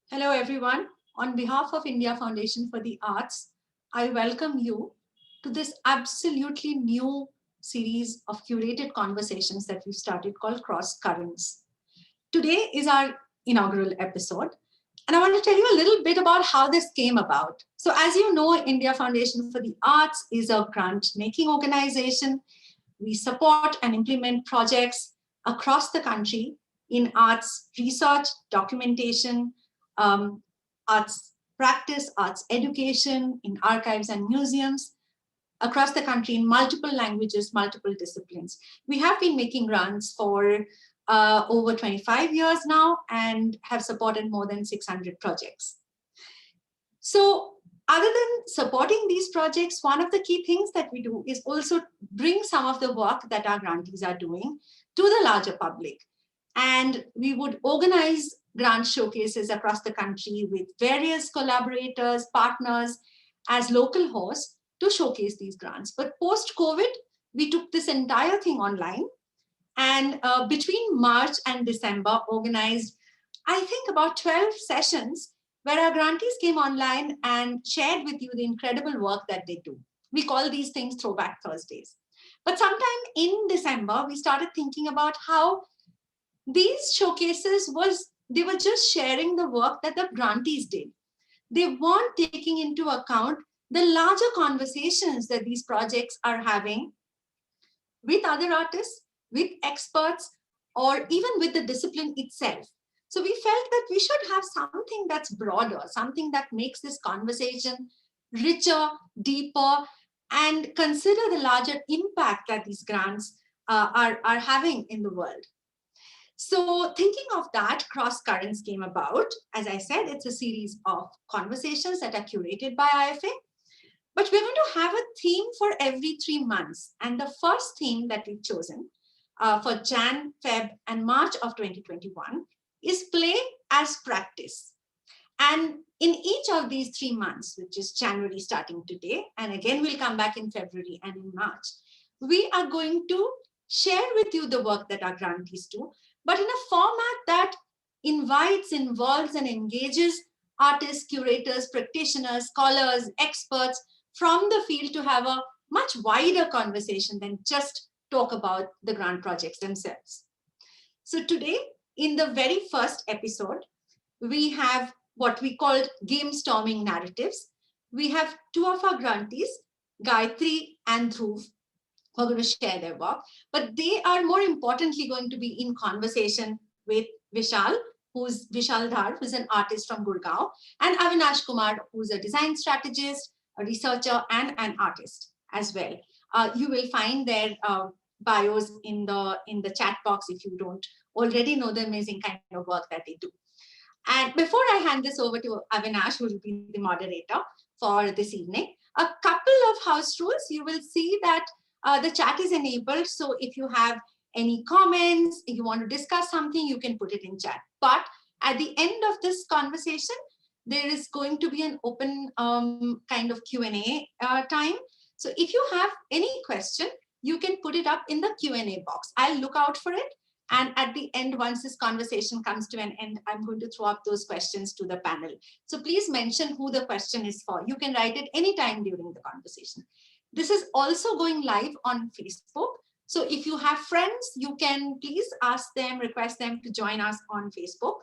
Hello, everyone. On behalf of India Foundation for the Arts, I welcome you to this absolutely new series of curated conversations that we've started called Cross Currents. Today is our inaugural episode, and I want to tell you a little bit about how this came about. So, as you know, India Foundation for the Arts is a grant making organization. We support and implement projects across the country in arts research, documentation, um, arts practice, arts education, in archives and museums across the country in multiple languages, multiple disciplines. We have been making grants for over 25 years now and have supported more than 600 projects. So, other than supporting these projects, one of the key things that we do is also bring some of the work that our grantees are doing to the larger public. And we would organize grant showcases across the country with various collaborators, partners as local hosts to showcase these grants. But post COVID, we took this entire thing online and between March and December organized, I think, about 12 sessions where our grantees came online and shared with you the incredible work that they do. We call these things Throwback Thursdays. But sometime in December, we started thinking about how these showcases they were just sharing the work that the grantees did. They weren't taking into account the larger conversations that these projects are having with other artists, with experts, or even with the discipline itself. So we felt that we should have something that's broader, something that makes this conversation richer, deeper, and consider the larger impact that these grants are having in the world. So, thinking of that, Cross Currents came about. As I said, it's a series of conversations that are curated by IFA. But we're going to have a theme for every 3 months. And the first theme that we've chosen for Jan, Feb, and March of 2021 is play as practice. And in each of these 3 months, which is January starting today, and again we'll come back in February and in March, we are going to share with you the work that our grantees do, but in a format that invites, involves, and engages artists, curators, practitioners, scholars, experts from the field to have a much wider conversation than just talk about the grant projects themselves. So today, in the very first episode, we have what we called Gamestorming Narratives. We have two of our grantees, Gayatri and Dhruv, who are going to share their work, but they are more importantly going to be in conversation with Vishal Dar, who's an artist from Gurgaon, and Avinash Kumar, who's a design strategist, a researcher, and an artist as well. You will find their bios in the chat box if you don't already know the amazing kind of work that they do. And before I hand this over to Avinash, who will be the moderator for this evening, a couple of house rules. You will see that the chat is enabled. So if you have any comments, if you want to discuss something, you can put it in chat. But at the end of this conversation, there is going to be an open kind of Q&A time. So if you have any question, you can put it up in the Q&A box. I'll look out for it. And at the end, once this conversation comes to an end, I'm going to throw up those questions to the panel. So please mention who the question is for. You can write it anytime during the conversation. This is also going live on Facebook. So if you have friends, you can please ask them, request them to join us on Facebook.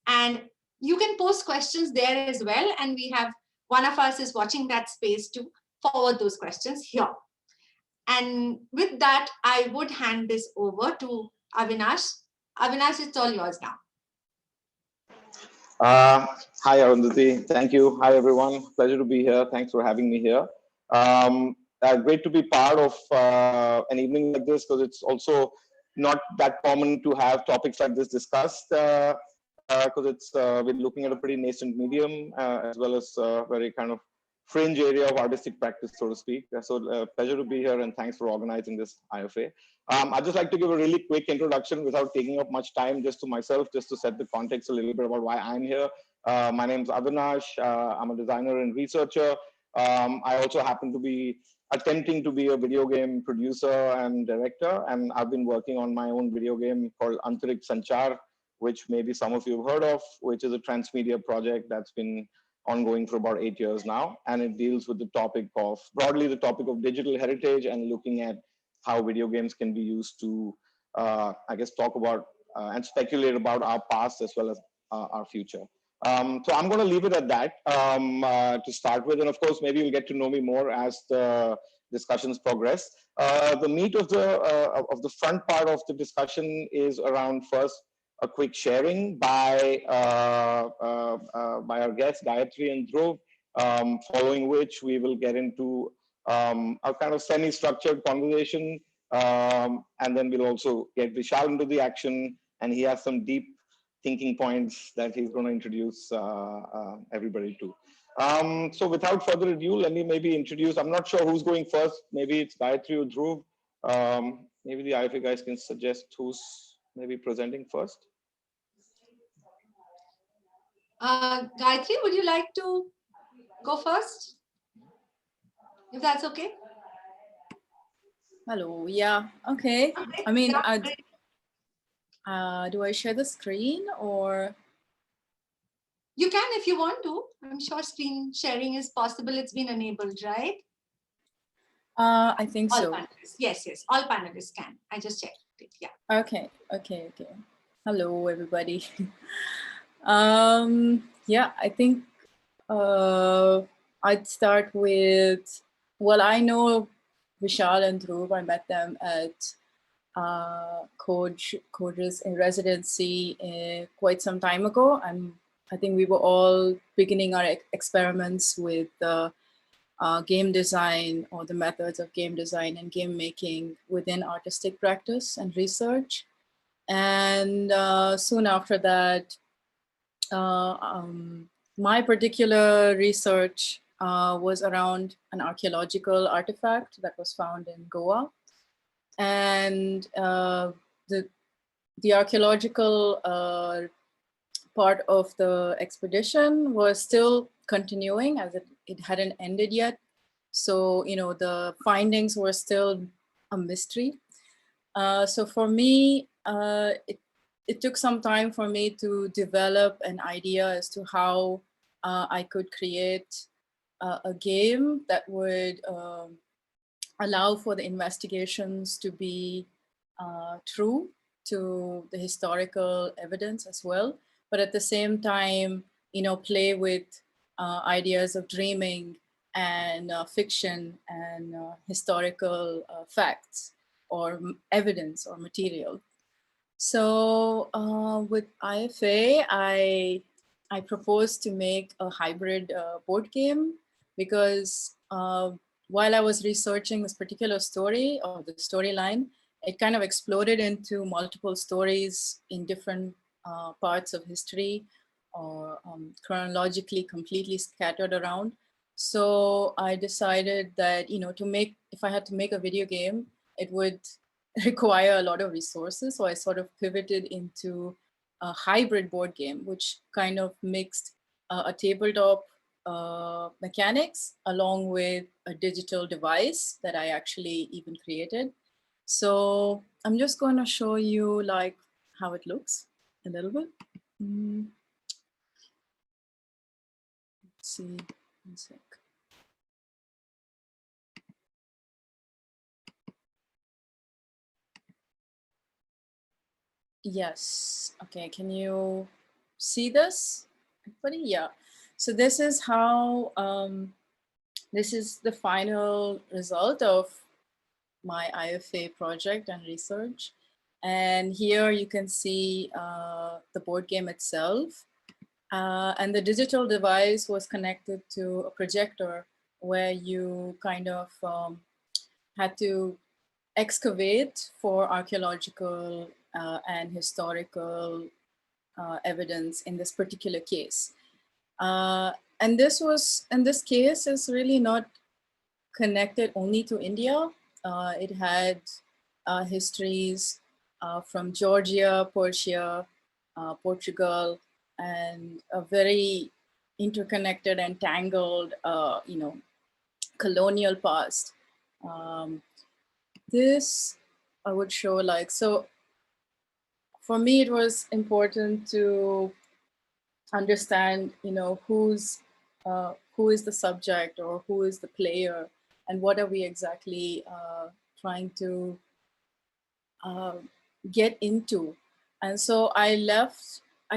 And you can post questions there as well. And we have one of us is watching that space to forward those questions here. And with that, I would hand this over to Avinash. Avinash, it's all yours now. Hi, Arundhati. Thank you. Hi, everyone. Pleasure to be here. Thanks for having me here. Great to be part of an evening like this, because it's also not that common to have topics like this discussed, because we're looking at a pretty nascent medium, as well as a very kind of fringe area of artistic practice, so to speak. So pleasure to be here, and thanks for organizing this IFA. I'd just like to give a really quick introduction without taking up much time, just to myself, just to set the context a little bit about why I'm here. My name is Avinash. I'm a designer and researcher. I also happen to be attempting to be a video game producer and director, and I've been working on my own video game called Untitled Chapter, which maybe some of you have heard of, which is a transmedia project that's been ongoing for about 8 years now. And it deals with the topic of, broadly the topic of digital heritage and looking at how video games can be used to, I guess, talk about and speculate about our past as well as our future. So I'm going to leave it at that to start with. And of course, maybe you'll get to know me more as the discussions progress. The meat of the front part of the discussion is around first a quick sharing by our guests, Gayatri and Dhruv, following which we will get into a kind of semi-structured conversation. And then we'll also get Vishal into the action, and he has some deep thinking points that he's going to introduce everybody to. So without further ado, let me maybe introduce, I'm not sure who's going first. Maybe it's Gayatri or Dhruv. Maybe the IFA guys can suggest who's maybe presenting first. Gayatri, would you like to go first? If that's okay. Hello, yeah, okay. I mean, do I share the screen or? You can if you want to. I'm sure screen sharing is possible. It's been enabled, right? I think all so. Panelists. Yes, yes. All panelists can. I just checked it. Yeah. Okay. Hello, everybody. Yeah, I think I'd start with, well, I know Vishal and Dhruv. I met them at Code's in residency quite some time ago. I think we were all beginning our experiments with game design, or the methods of game design and game making within artistic practice and research. And soon after that, my particular research was around an archaeological artifact that was found in Goa. And the archaeological part of the expedition was still continuing, as it hadn't ended yet. So, you know, the findings were still a mystery. So for me, it took some time for me to develop an idea as to how I could create a game that would allow for the investigations to be true to the historical evidence as well, but at the same time, you know, play with ideas of dreaming and fiction and historical facts or evidence or material. So with IFA, I proposed to make a hybrid board game because while I was researching this particular story or the storyline, it kind of exploded into multiple stories in different parts of history or chronologically completely scattered around. So I decided that, you know, if I had to make a video game, it would require a lot of resources. So I sort of pivoted into a hybrid board game, which kind of mixed a tabletop mechanics along with a digital device that I actually even created. So I'm just going to show you like how it looks a little bit. Let's see, 1 sec. Yes, okay, can you see this, everybody? Yeah, so this is how, this is the final result of my IFA project and research. And here you can see the board game itself. And the digital device was connected to a projector where you kind of had to excavate for archaeological and historical evidence in this particular case. And this case is really not connected only to India. It had histories from Georgia, Persia, Portugal, and a very interconnected and tangled, you know, colonial past. This I would show like, so for me, it was important to understand, who is the subject or who is the player, and what are we exactly trying to get into. And so I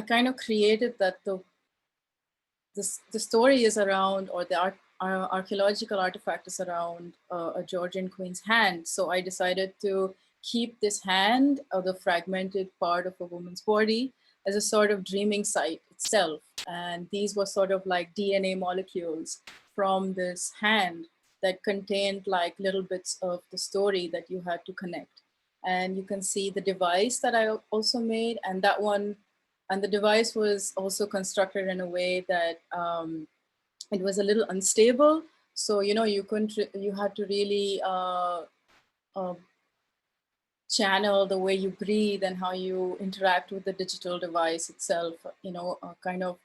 kind of created that the story is around, or the archaeological artifact is around a Georgian queen's hand. So I decided to keep this hand, or the fragmented part of a woman's body, as a sort of dreaming site itself. And these were sort of like DNA molecules from this hand that contained like little bits of the story that you had to connect. And you can see the device that I also made, and that one, and the device was also constructed in a way that it was a little unstable. So, you had to really channel the way you breathe and how you interact with the digital device itself, kind of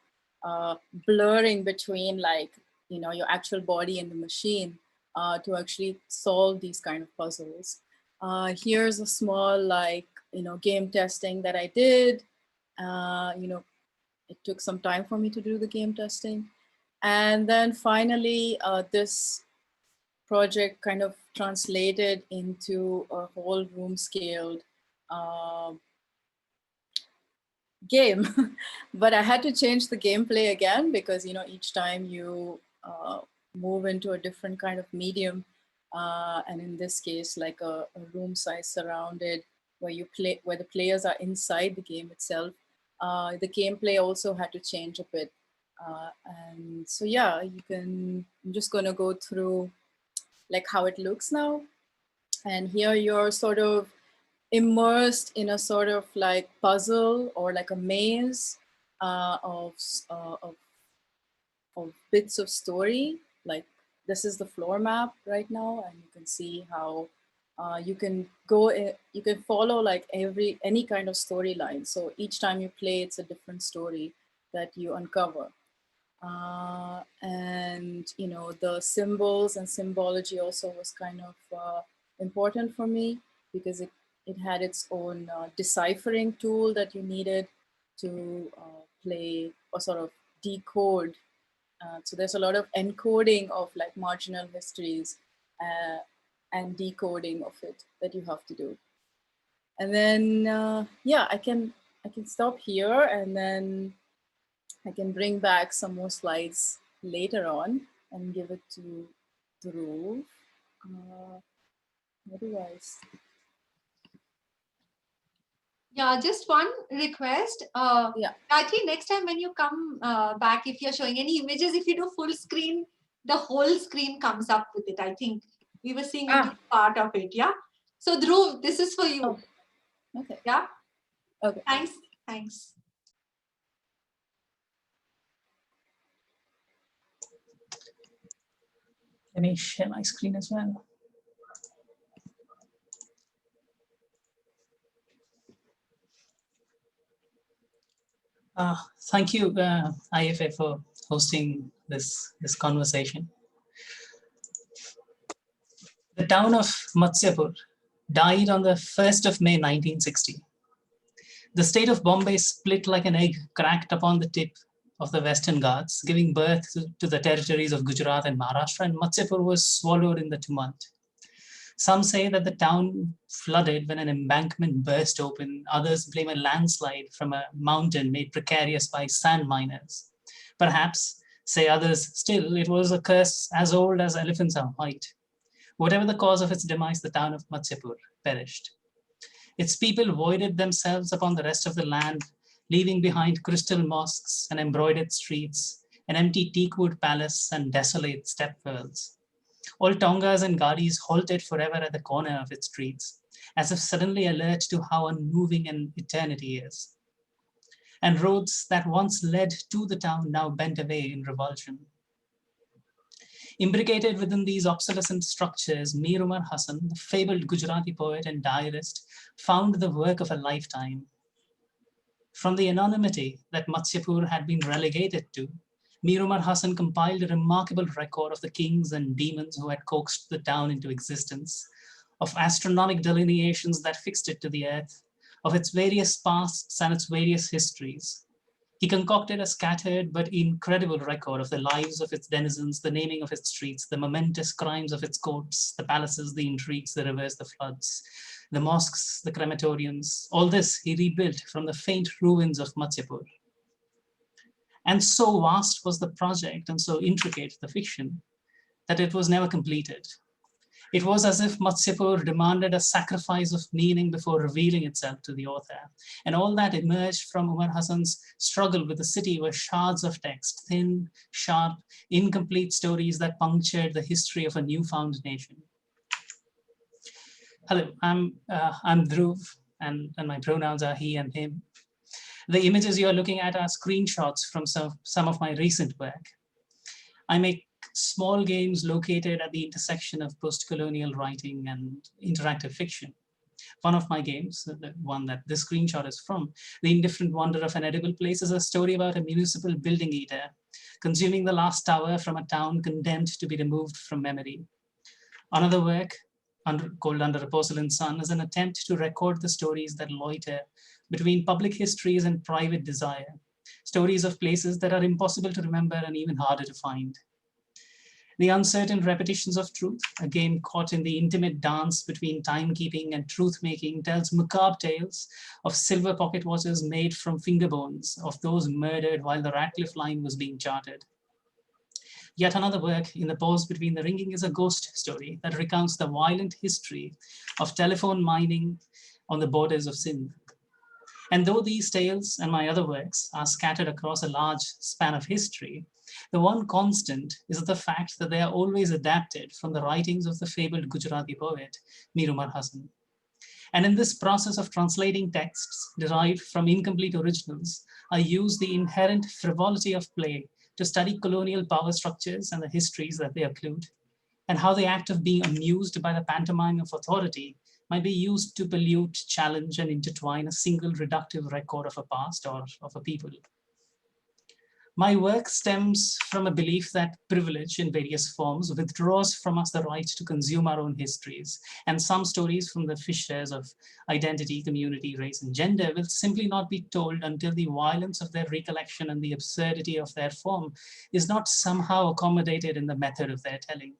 blurring between like, your actual body and the machine to actually solve these kind of puzzles. Here's a small like, game testing that I did. It took some time for me to do the game testing. And then finally, this project kind of translated into a whole room scaled game. But I had to change the gameplay again because, each time you move into a different kind of medium, and in this case, like a room size surrounded where the players are inside the game itself, the gameplay also had to change a bit. And so, yeah, I'm just going to go through like how it looks now. And here you're sort of immersed in a sort of like puzzle or like a maze of bits of story. Like this is the floor map right now, and you can see how you can follow like any kind of storyline. So each time you play, it's a different story that you uncover. And the symbols and symbology also was kind of important for me because it had its own deciphering tool that you needed to play or sort of decode. So there's a lot of encoding of like marginal histories and decoding of it that you have to do. And then, yeah, I can stop here, and then I can bring back some more slides later on and give it to Dhruv. What do I see? Yeah, just one request. Yeah. I think next time when you come back, if you're showing any images, if you do full screen, the whole screen comes up with it. I think we were seeing only part of it. Yeah. So Dhruv, this is for you. Oh, okay. Yeah. Okay. Thanks. Thanks. Let me share my screen as well. Thank you, IFA, for hosting this conversation. The town of Matsyapur died on the 1st of May 1960. The state of Bombay split like an egg cracked upon the tip of the Western Ghats, giving birth to the territories of Gujarat and Maharashtra, and Matsyapur was swallowed in the tumult. Some say that the town flooded when an embankment burst open. Others blame a landslide from a mountain made precarious by sand miners. Perhaps, say others, still it was a curse as old as elephants are white. Whatever the cause of its demise, the town of Matsyapur perished. Its people voided themselves upon the rest of the land, leaving behind crystal mosques and embroidered streets, an empty teakwood palace and desolate steppe worlds. All tongas and gadis halted forever at the corner of its streets, as if suddenly alert to how unmoving an eternity is. And roads that once led to the town now bent away in revulsion. Imbricated within these obsolescent structures, Mir Umar Hassan, the fabled Gujarati poet and diarist, found the work of a lifetime. From the anonymity that Matsyapur had been relegated to, Mir Umar Hassan compiled a remarkable record of the kings and demons who had coaxed the town into existence, of astronomic delineations that fixed it to the earth, of its various pasts and its various histories. He concocted a scattered but incredible record of the lives of its denizens, the naming of its streets, the momentous crimes of its courts, the palaces, the intrigues, the rivers, the floods, the mosques, the crematoriums. All this he rebuilt from the faint ruins of Matsyapur. And so vast was the project and so intricate the fiction that it was never completed. It was as if Matsyapur demanded a sacrifice of meaning before revealing itself to the author. And all that emerged from Umar Hassan's struggle with the city were shards of text, thin, sharp, incomplete stories that punctured the history of a newfound nation. Hello, I'm Dhruv, and my pronouns are he and him. The images you are looking at are screenshots from some of my recent work. I make small games located at the intersection of post-colonial writing and interactive fiction. One of my games, the one that this screenshot is from, The Indifferent Wonder of an Edible Place, is a story about a municipal building eater consuming the last tower from a town condemned to be removed from memory. Another work, called Under a Porcelain Sun, is an attempt to record the stories that loiter between public histories and private desire, stories of places that are impossible to remember and even harder to find. The Uncertain Repetitions of Truth, a game caught in the intimate dance between timekeeping and truth-making, tells macabre tales of silver pocket watches made from finger bones of those murdered while the Ratcliffe line was being charted. Yet another work, In the Pause Between the Ringing, is a ghost story that recounts the violent history of telephone mining on the borders of Sindh. And though these tales and my other works are scattered across a large span of history, the one constant is the fact that they are always adapted from the writings of the fabled Gujarati poet, Mir Umar Hassan. And in this process of translating texts derived from incomplete originals, I use the inherent frivolity of play to study colonial power structures and the histories that they occlude, and how the act of being amused by the pantomime of authority might be used to pollute, challenge, and intertwine a single reductive record of a past or of a people. My work stems from a belief that privilege in various forms withdraws from us the right to consume our own histories, and some stories from the fissures of identity, community, race, and gender will simply not be told until the violence of their recollection and the absurdity of their form is not somehow accommodated in the method of their telling.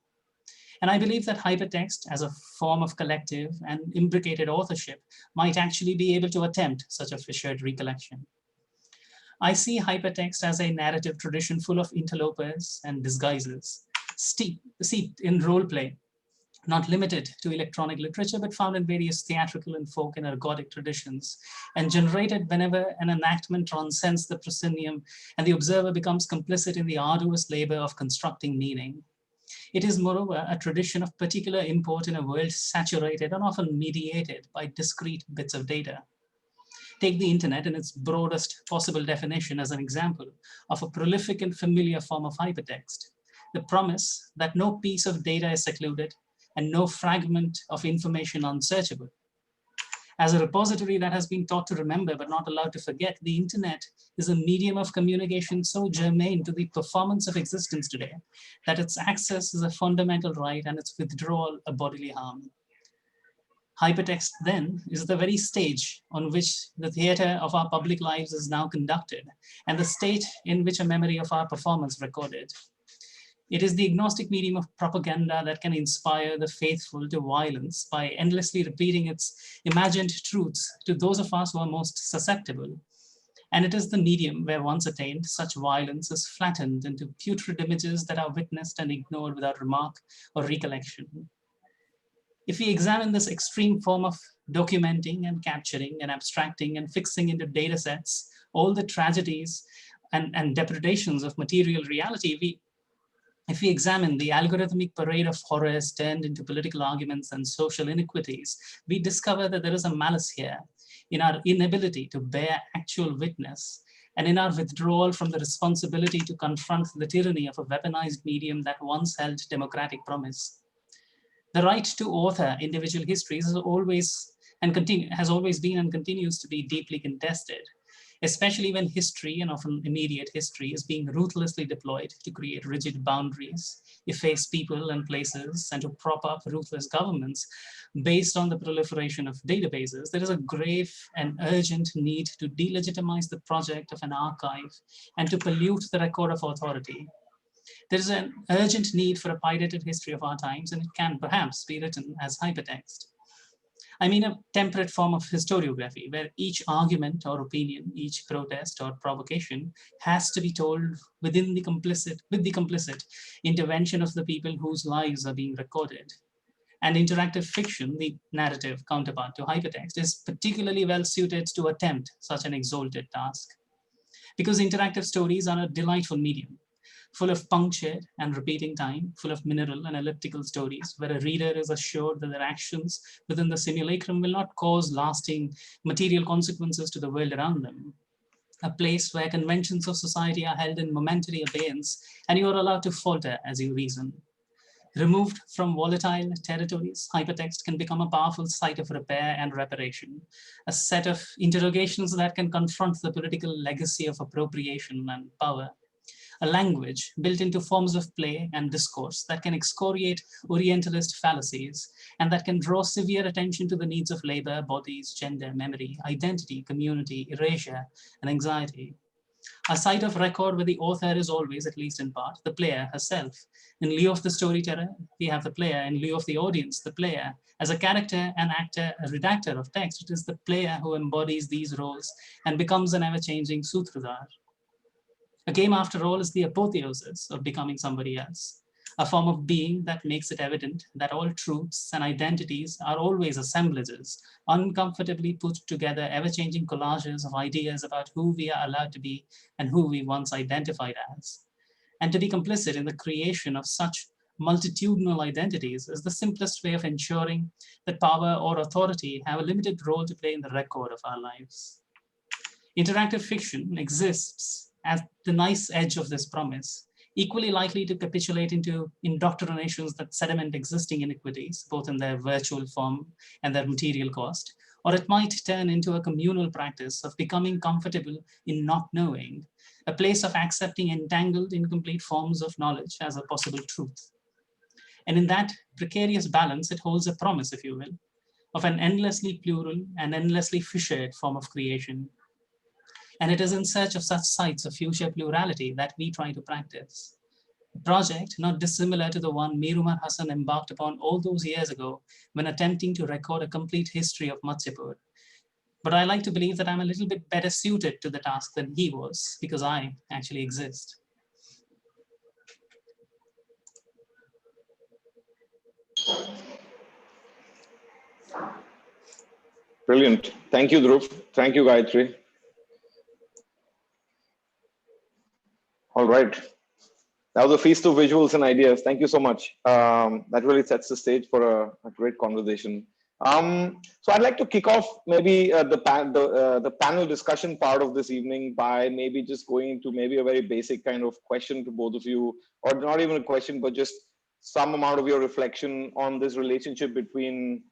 And I believe that hypertext as a form of collective and imbricated authorship might actually be able to attempt such a fissured recollection. I see hypertext as a narrative tradition full of interlopers and disguises, steeped in role play, not limited to electronic literature, but found in various theatrical and folk and ergodic traditions, and generated whenever an enactment transcends the proscenium and the observer becomes complicit in the arduous labor of constructing meaning. It is, moreover, a tradition of particular import in a world saturated and often mediated by discrete bits of data. Take the internet in its broadest possible definition as an example of a prolific and familiar form of hypertext. The promise that no piece of data is secluded and no fragment of information unsearchable. As a repository that has been taught to remember but not allowed to forget, the internet is a medium of communication so germane to the performance of existence today that its access is a fundamental right and its withdrawal a bodily harm. Hypertext, then, is the very stage on which the theater of our public lives is now conducted, and the state in which a memory of our performance recorded. It is the agnostic medium of propaganda that can inspire the faithful to violence by endlessly repeating its imagined truths to those of us who are most susceptible. And it is the medium where, once attained, such violence is flattened into putrid images that are witnessed and ignored without remark or recollection. If we examine this extreme form of documenting and capturing and abstracting and fixing into data sets all the tragedies and depredations of material reality, if we examine the algorithmic parade of horrors turned into political arguments and social iniquities, we discover that there is a malice here in our inability to bear actual witness and in our withdrawal from the responsibility to confront the tyranny of a weaponized medium that once held democratic promise. The right to author individual histories has always been and continues to be deeply contested. especially when history, and often immediate history, is being ruthlessly deployed to create rigid boundaries, efface people and places, and to prop up ruthless governments based on the proliferation of databases. There is a grave and urgent need to delegitimize the project of an archive and to pollute the record of authority. There is an urgent need for a pirated history of our times, and it can perhaps be written as hypertext. I mean a temperate form of historiography, where each argument or opinion, each protest or provocation has to be told with the complicit intervention of the people whose lives are being recorded. And interactive fiction, the narrative counterpart to hypertext, is particularly well suited to attempt such an exalted task. Because interactive stories are a delightful medium, full of punctured and repeating time, full of mineral and elliptical stories, where a reader is assured that their actions within the simulacrum will not cause lasting material consequences to the world around them. A place where conventions of society are held in momentary abeyance, and you are allowed to falter as you reason. Removed from volatile territories, hypertext can become a powerful site of repair and reparation, a set of interrogations that can confront the political legacy of appropriation and power. A language built into forms of play and discourse that can excoriate Orientalist fallacies and that can draw severe attention to the needs of labor, bodies, gender, memory, identity, community, erasure, and anxiety. A site of record where the author is always, at least in part, the player herself. In lieu of the storyteller, we have the player. In lieu of the audience, the player. As a character, an actor, a redactor of text, it is the player who embodies these roles and becomes an ever-changing Sutradhar. A game, after all, is the apotheosis of becoming somebody else, a form of being that makes it evident that all truths and identities are always assemblages, uncomfortably put together, ever-changing collages of ideas about who we are allowed to be and who we once identified as. And to be complicit in the creation of such multitudinal identities is the simplest way of ensuring that power or authority have a limited role to play in the record of our lives. Interactive fiction exists at the nice edge of this promise, equally likely to capitulate into indoctrinations that sediment existing inequities, both in their virtual form and their material cost, or it might turn into a communal practice of becoming comfortable in not knowing, a place of accepting entangled, incomplete forms of knowledge as a possible truth. And in that precarious balance, it holds a promise, if you will, of an endlessly plural and endlessly fissured form of creation. And it is in search of such sites of future plurality that we try to practice. A project not dissimilar to the one Mir Umar Hassan embarked upon all those years ago when attempting to record a complete history of Matsyapur. But I like to believe that I'm a little bit better suited to the task than he was, because I actually exist. Brilliant. Thank you, Dhruv. Thank you, Gayatri. All right. That was a feast of visuals and ideas. Thank you so much. That really sets the stage for a great conversation. So I'd like to kick off maybe the panel discussion part of this evening by maybe just going into maybe a very basic kind of question to both of you, or not even a question, but just some amount of your reflection on this relationship between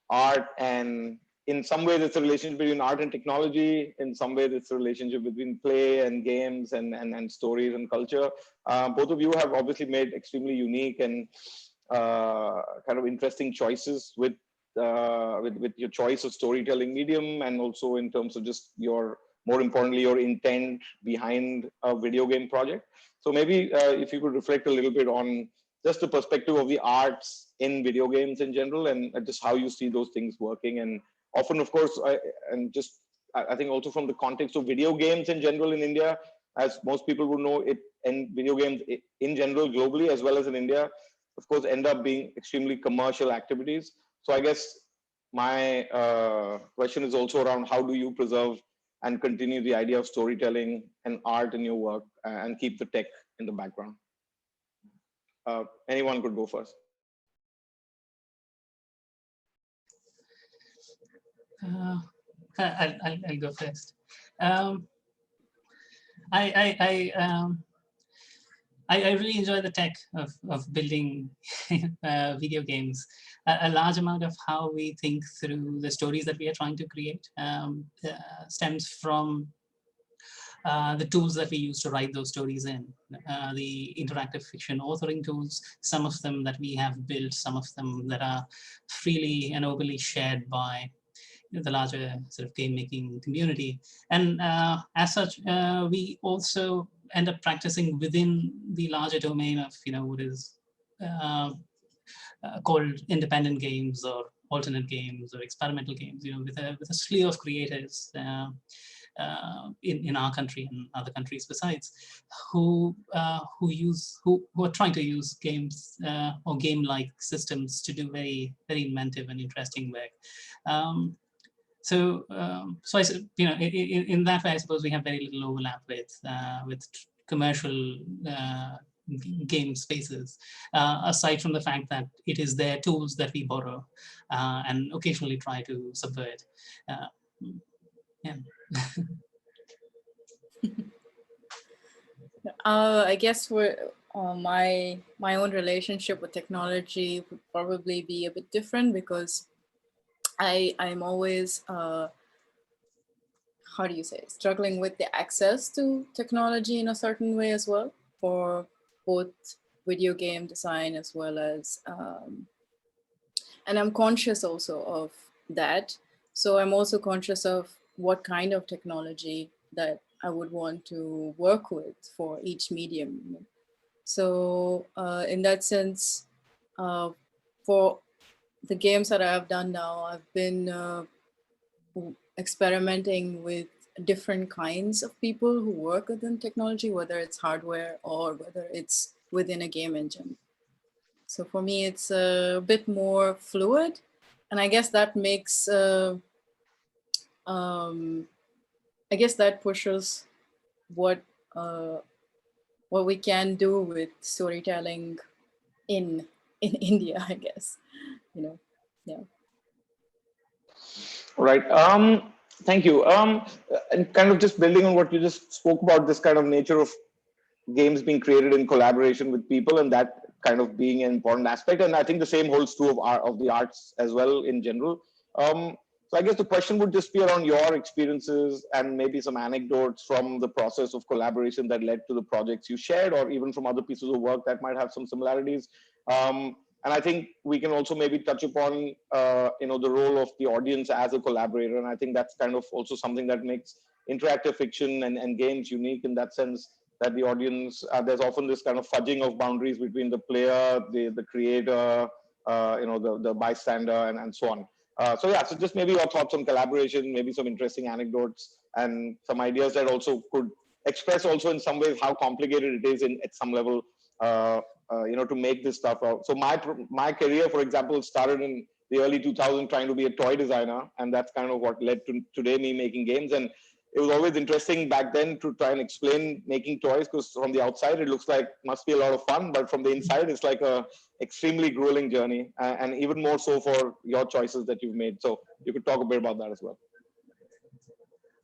art and, in some ways it's a relationship between art and technology. In some ways it's a relationship between play and games and stories and culture. Both of you have obviously made extremely unique and kind of interesting choices with your choice of storytelling medium, and also in terms of just more importantly, your intent behind a video game project. So maybe if you could reflect a little bit on just the perspective of the arts in video games in general, and just how you see those things working. And often, of course, I think also from the context of video games in general in India, as most people would know, it and video games in general globally as well as in India, of course, end up being extremely commercial activities. So I guess my question is also around how do you preserve and continue the idea of storytelling and art in your work and keep the tech in the background? Anyone could go first. I'll go first. I really enjoy the tech of building video games. A large amount of how we think through the stories that we are trying to create stems from the tools that we use to write those stories in, the interactive fiction authoring tools, some of them that we have built, some of them that are freely and openly shared by the larger sort of game making community. And as such, we also end up practicing within the larger domain of what is called independent games or alternate games or experimental games, with a slew of creators in our country and other countries besides, who are trying to use games or game-like systems to do very, very inventive and interesting work. So I, in that way, I suppose we have very little overlap with commercial game spaces, aside from the fact that it is their tools that we borrow and occasionally try to subvert. Yeah. I guess my own relationship with technology would probably be a bit different, because I'm always how do you say, struggling with the access to technology in a certain way as well, for both video game design as well as and I'm conscious also of that. So I'm also conscious of what kind of technology that I would want to work with for each medium. So in that sense, for the games that I've done now, I've been experimenting with different kinds of people who work within technology, whether it's hardware or whether it's within a game engine. So for me, it's a bit more fluid, and I guess that makes, I guess that pushes what we can do with storytelling in India, I guess, yeah. Right. Thank you. And kind of just building on what you just spoke about, this kind of nature of games being created in collaboration with people, and that kind of being an important aspect. And I think the same holds true of the arts as well in general. So I guess the question would just be around your experiences and maybe some anecdotes from the process of collaboration that led to the projects you shared, or even from other pieces of work that might have some similarities. And I think we can also maybe touch upon, the role of the audience as a collaborator. And I think that's kind of also something that makes interactive fiction and games unique, in that sense that the audience, there's often this kind of fudging of boundaries between the player, the creator, the bystander, and so on. So just maybe your thoughts on collaboration, maybe some interesting anecdotes and some ideas that also could express also in some ways how complicated it is at some level, to make this stuff out. So my career, for example, started in the early 2000s trying to be a toy designer, and that's kind of what led to today me making games. And it was always interesting back then to try and explain making toys, because from the outside it looks like must be a lot of fun, but from the inside it's like a extremely grueling journey, and even more so for your choices that you've made. So you could talk a bit about that as well.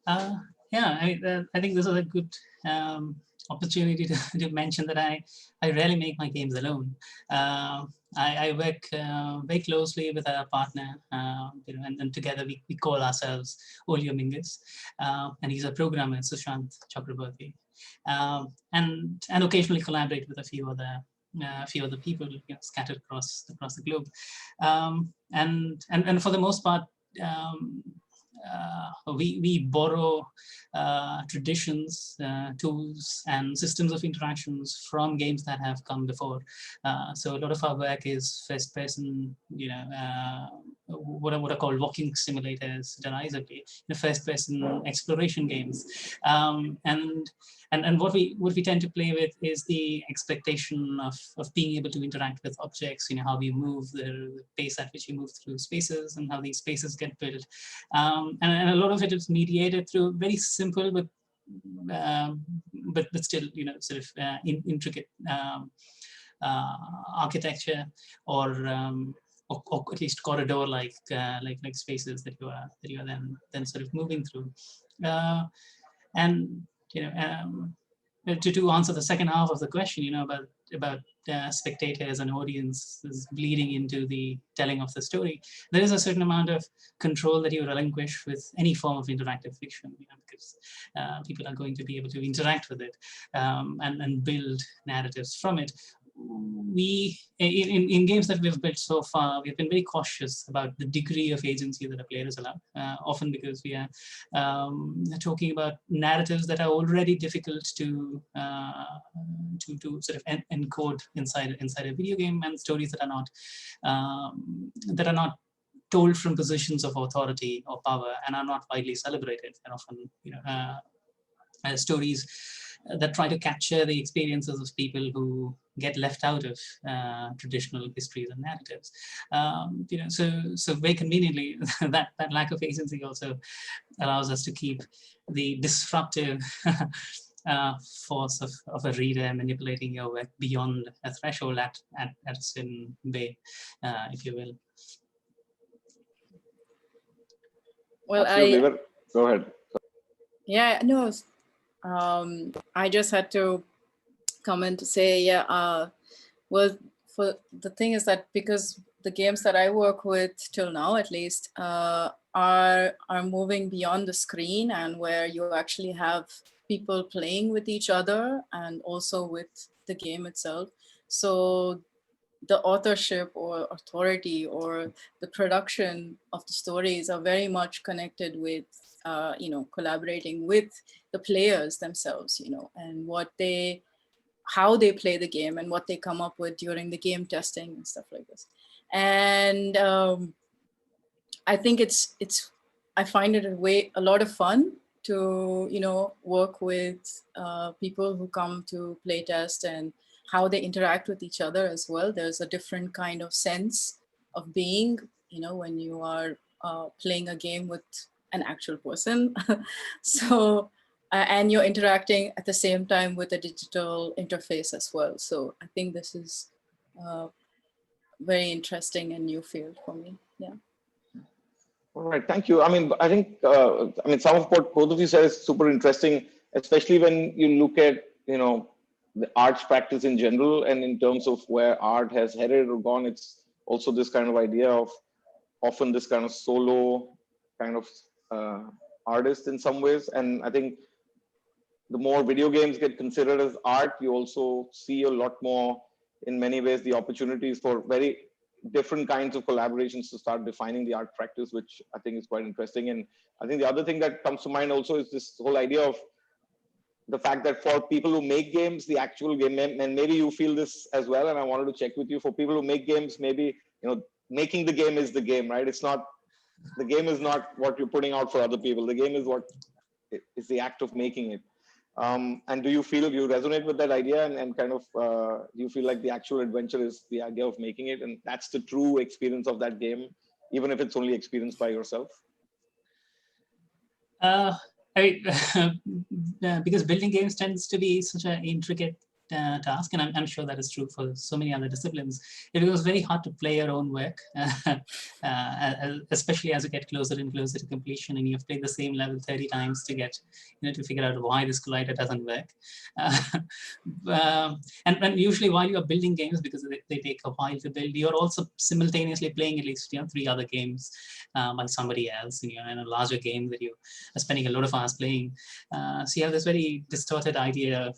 I think this is a good opportunity to mention that I rarely make my games alone. I work very closely with a partner, and together we call ourselves Olio Mingus, and he's a programmer, Sushant Chakraborty, and occasionally collaborate with a few other people scattered across the globe, and for the most part. We borrow traditions, tools, and systems of interactions from games that have come before. So a lot of our work is first-person, what are called walking simulators, derisively, the first-person exploration games, and what we tend to play with is the expectation of being able to interact with objects. How we move, the pace at which we move through spaces, and how these spaces get built. And a lot of it is mediated through very simple but still sort of intricate architecture, or at least corridor like spaces that you are then sort of moving through, and to answer the second half of the question, about spectators and audiences bleeding into the telling of the story, there is a certain amount of control that you relinquish with any form of interactive fiction, because people are going to be able to interact with it and build narratives from it. We in games that we've built so far, we've been very cautious about the degree of agency that a player is allowed, often because we are talking about narratives that are already difficult to sort of encode inside a video game, and stories that are not told from positions of authority or power and are not widely celebrated, and often stories that try to capture the experiences of people who get left out of traditional histories and narratives. So very conveniently, that lack of agency also allows us to keep the disruptive force of a reader manipulating your work beyond a threshold at a certain way, if you will. Well, go ahead. Yeah, no. I just had to comment to say, well, for the thing is that because the games that I work with till now, at least, are moving beyond the screen, and where you actually have people playing with each other and also with the game itself. So the authorship or authority or the production of the stories are very much connected with collaborating with the players themselves, and how they play the game and what they come up with during the game testing and stuff like this. And I think I find it a lot of fun to work with people who come to play test and how they interact with each other as well. There's a different kind of sense of being, when you are playing a game with an actual person. So, and you're interacting at the same time with a digital interface as well. So I think this is very interesting and new field for me. Yeah. All right, thank you. I think some of what both of you said is super interesting, especially when you look at the arts practice in general, and in terms of where art has headed or gone. It's also this kind of idea of often this kind of solo kind of artist in some ways. And I think the more video games get considered as art, you also see a lot more, in many ways, the opportunities for very different kinds of collaborations to start defining the art practice, which I think is quite interesting. And I think the other thing that comes to mind also is this whole idea of the fact that for people who make games, the actual game, and maybe you feel this as well, and I wanted to check with you, for people who make games, maybe making the game is the game, right? It's not, the game is not what you're putting out for other people. The game is what is the act of making it. And do you feel you resonate with that idea, and kind of do you feel like the actual adventure is the idea of making it, and that's the true experience of that game, even if it's only experienced by yourself? Because building games tends to be such an intricate task, and I'm sure that is true for so many other disciplines. It was very hard to play your own work, especially as you get closer and closer to completion, and you've played the same level 30 times to get, to figure out why this collider doesn't work. And usually while you're building games, because they take a while to build, you're also simultaneously playing at least 3 other games by somebody else, in a larger game that you are spending a lot of hours playing. So you have this very distorted idea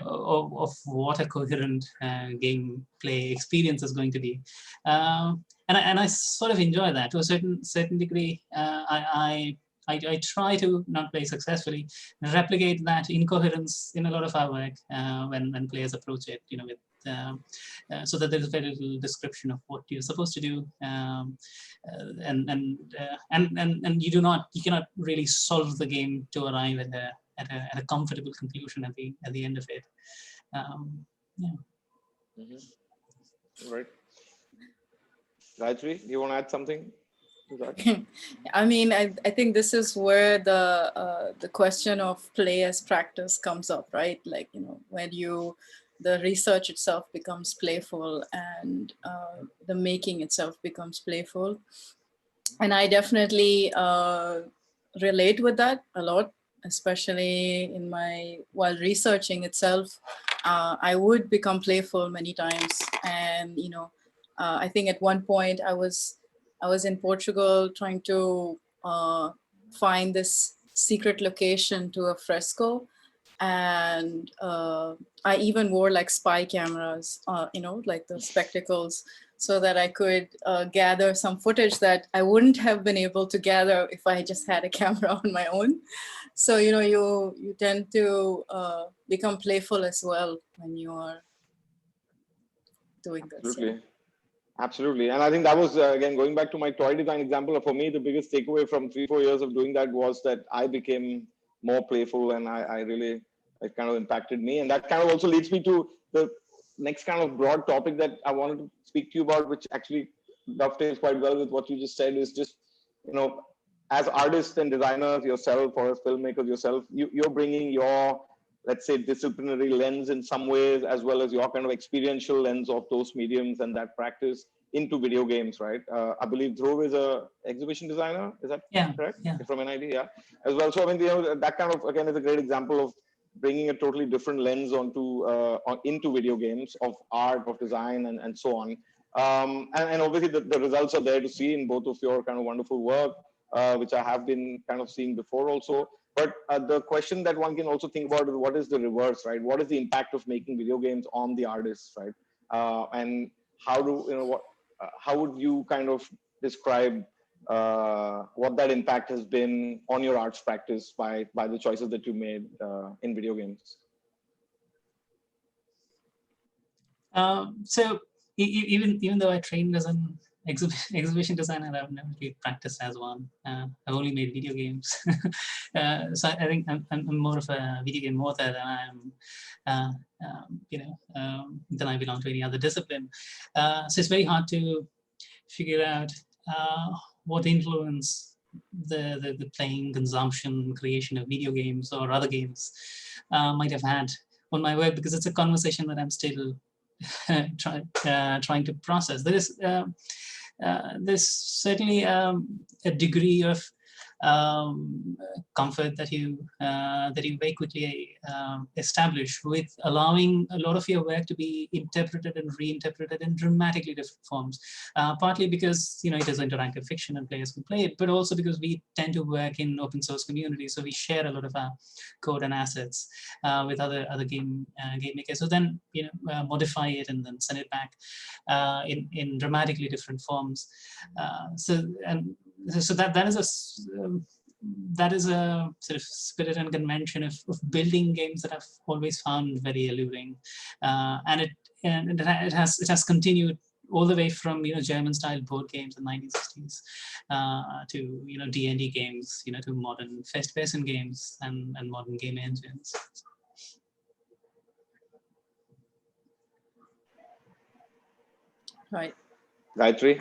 of what a coherent gameplay experience is going to be, and I sort of enjoy that to a certain degree. I try to, not very successfully, replicate that incoherence in a lot of our work when players approach it, with so that there's very little description of what you're supposed to do, and you cannot really solve the game to arrive at a comfortable conclusion at the end of it. Yeah. Mm-hmm. Right. Gayatri, you want to add something to that? I mean, I think this is where the question of play as practice comes up, right? Like, when the research itself becomes playful, and the making itself becomes playful. And I definitely relate with that a lot, especially while researching itself, I would become playful many times. And, I think at one point I was in Portugal trying to find this secret location to a fresco. And I even wore like spy cameras, like the spectacles, so that I could gather some footage that I wouldn't have been able to gather if I just had a camera on my own. So, you tend to become playful as well when you are doing this. Absolutely. Absolutely. And I think that was, again, going back to my toy design example, for me, the biggest takeaway from 3-4 years of doing that was that I became more playful, and it kind of impacted me. And that kind of also leads me to the next kind of broad topic that I wanted to speak to you about, which actually dovetails quite well with what you just said, is just, as artists and designers yourself, or as filmmakers yourself, you're bringing your, let's say, disciplinary lens in some ways, as well as your kind of experiential lens of those mediums and that practice into video games, right? I believe Dhruv is a exhibition designer. Is that correct? Yeah. From NID, yeah, as well. So I mean, that kind of, again, is a great example of bringing a totally different lens into video games, of art, of design, and so on. And obviously the results are there to see in both of your kind of wonderful work, which I have been kind of seeing before also. But the question that one can also think about is, what is the reverse, right? What is the impact of making video games on the artists, right? And how would you kind of describe what that impact has been on your arts practice by the choices that you made in video games? So even though I trained as an exhibition designer, I've never really practiced as one. I've only made video games. So I think I'm more of a video game author than I am, than I belong to any other discipline. So it's very hard to figure out what influence the playing, consumption, creation of video games or other games might have had on my work, because it's a conversation that I'm still trying to process. There's certainly a degree of comfort that you very quickly establish with allowing a lot of your work to be interpreted and reinterpreted in dramatically different forms. Partly because it is interactive fiction and players can play it, but also because we tend to work in open source communities, so we share a lot of our code and assets with other game makers. So then modify it and then send it back in dramatically different forms. So that is a sort of spirit and convention of building games that I've always found very alluring, and it has continued all the way from German style board games in the 1960s to D&D games, to modern first-person games and modern game engines. Right. Gayatri?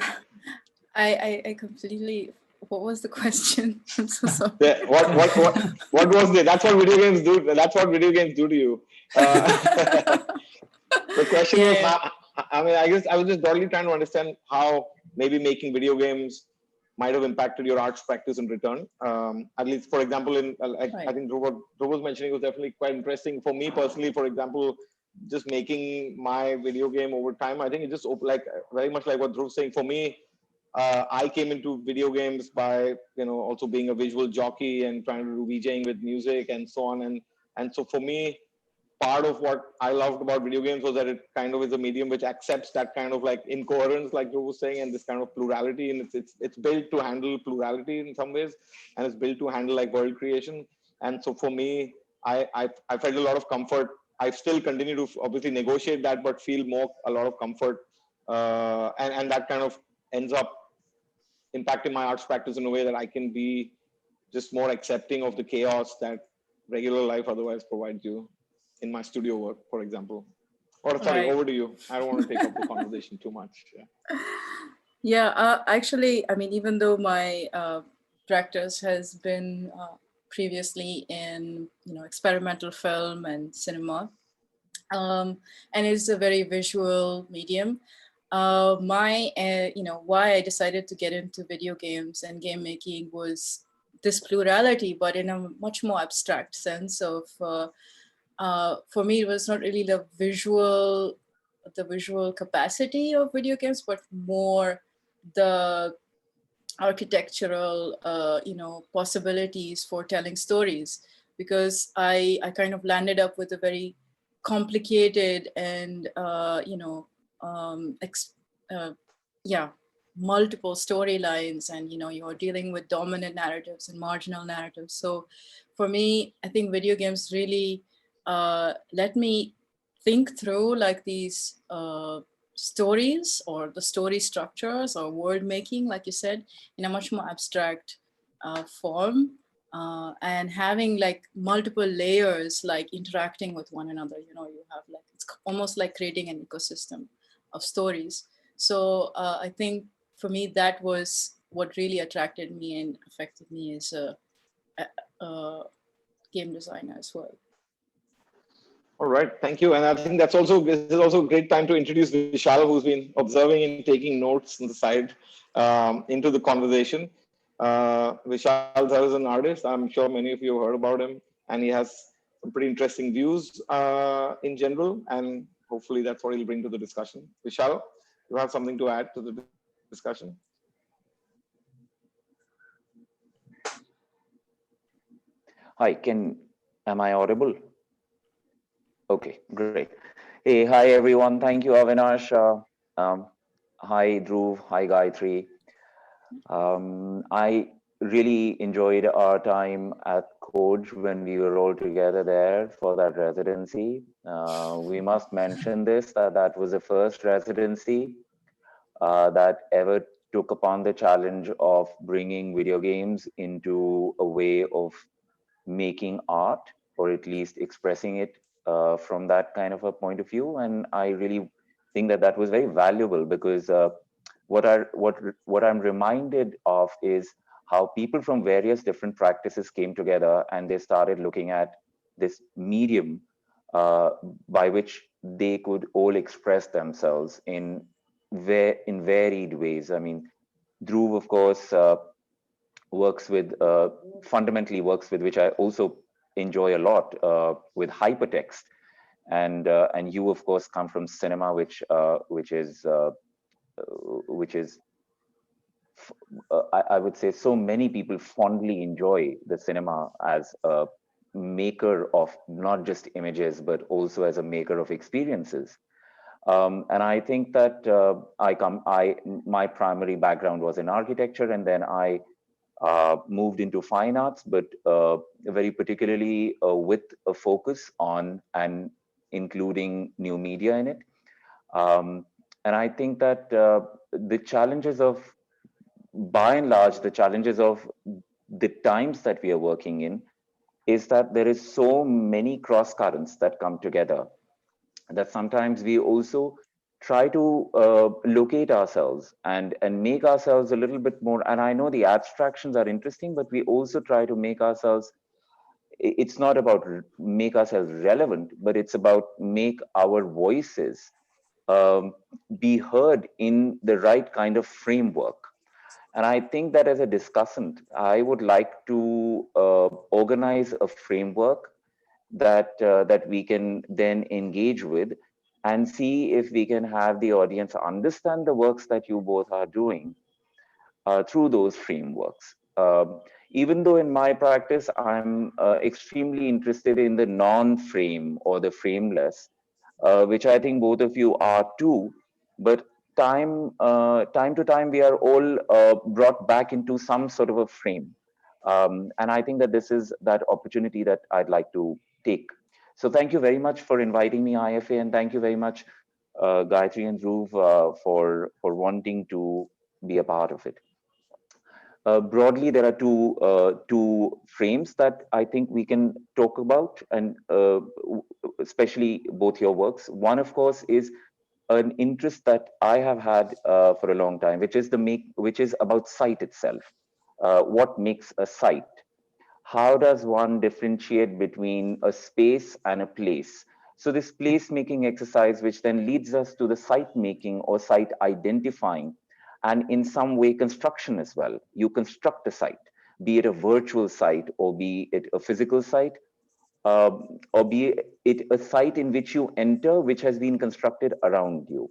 I completely. What was the question? I'm so sorry. Yeah, what was it? That's what video games do. That's what video games do to you. The question was, I guess I was just broadly trying to understand how maybe making video games might have impacted your arts practice in return. At least, for example, I think Dhruv was mentioning, was definitely quite interesting for me personally. For example, just making my video game over time, I think it just very much like what Dhruv's saying. For me, I came into video games by also being a visual jockey and trying to do VJing with music and so on. And so for me, part of what I loved about video games was that it kind of is a medium which accepts that kind of like incoherence, like Dhruv was saying, and this kind of plurality. And it's built to handle plurality in some ways, and it's built to handle like world creation. And so for me, I felt a lot of comfort. I still continue to obviously negotiate that, but feel a lot of comfort, and that kind of ends up impacting my arts practice in a way that I can be just more accepting of the chaos that regular life otherwise provides you in my studio work, for example. Or sorry, over to you. I don't want to take up the conversation too much. Yeah, actually, I mean, even though my practice has been previously in experimental film and cinema, and it's a very visual medium. Why I decided to get into video games and game making was this plurality, but in a much more abstract sense of, for me, it was not really the visual capacity of video games, but more the architectural, possibilities for telling stories, because I kind of landed up with a very complicated and, multiple storylines, and, you're dealing with dominant narratives and marginal narratives. So for me, I think video games really let me think through like these stories, or the story structures, or world making, like you said, in a much more abstract form, and having like multiple layers, like interacting with one another. You have like, it's almost like creating an ecosystem of stories. So I think for me, that was what really attracted me and affected me as a game designer as well. All right, thank you. And I think this is also a great time to introduce Vishal, who's been observing and taking notes on the side into the conversation. Vishal Dhar is an artist. I'm sure many of you have heard about him, and he has some pretty interesting views in general, and hopefully that's what he'll bring to the discussion. Vishal, you have something to add to the discussion? Hi, am I audible? Okay, great. Hey, hi everyone. Thank you, Avinash. Hi, Dhruv. Hi, Gayatri. I really enjoyed our time at Coach when we were all together there for that residency. We must mention this, that was the first residency that ever took upon the challenge of bringing video games into a way of making art, or at least expressing it from that kind of a point of view. And I really think that that was very valuable, because what I'm reminded of is how people from various different practices came together, and they started looking at this medium by which they could all express themselves in varied ways. I mean, Dhruv, of course, fundamentally works with, which I also enjoy a lot, with hypertext, and you of course come from cinema, which is I would say so many people fondly enjoy the cinema as a maker of not just images, but also as a maker of experiences. And I think that my primary background was in architecture, and then I moved into fine arts, but very particularly with a focus on and including new media in it. And I think that the challenges of, by and large, the challenges of the times that we are working in is that there is so many cross currents that come together, that sometimes we also try to locate ourselves and make ourselves a little bit more. And I know the abstractions are interesting, but we also try to make ourselves, it's not about make ourselves relevant, but it's about make our voices be heard in the right kind of framework. And I think that as a discussant, I would like to organize a framework that we can then engage with, and see if we can have the audience understand the works that you both are doing through those frameworks. Even though in my practice, I'm extremely interested in the non-frame or the frameless, which I think both of you are too, but time to time, we are all brought back into some sort of a frame. And I think that this is that opportunity that I'd like to take. So thank you very much for inviting me, IFA, and thank you very much, Gayatri and Dhruv, for wanting to be a part of it. Broadly, there are two frames that I think we can talk about, and especially both your works. One, of course, is an interest that I have had for a long time, which is about site itself. What makes a site? How does one differentiate between a space and a place? So this place making exercise, which then leads us to the site making or site identifying, and in some way construction as well. You construct a site. be it a virtual site or be it a physical site, or be it a site in which you enter, which has been constructed around you.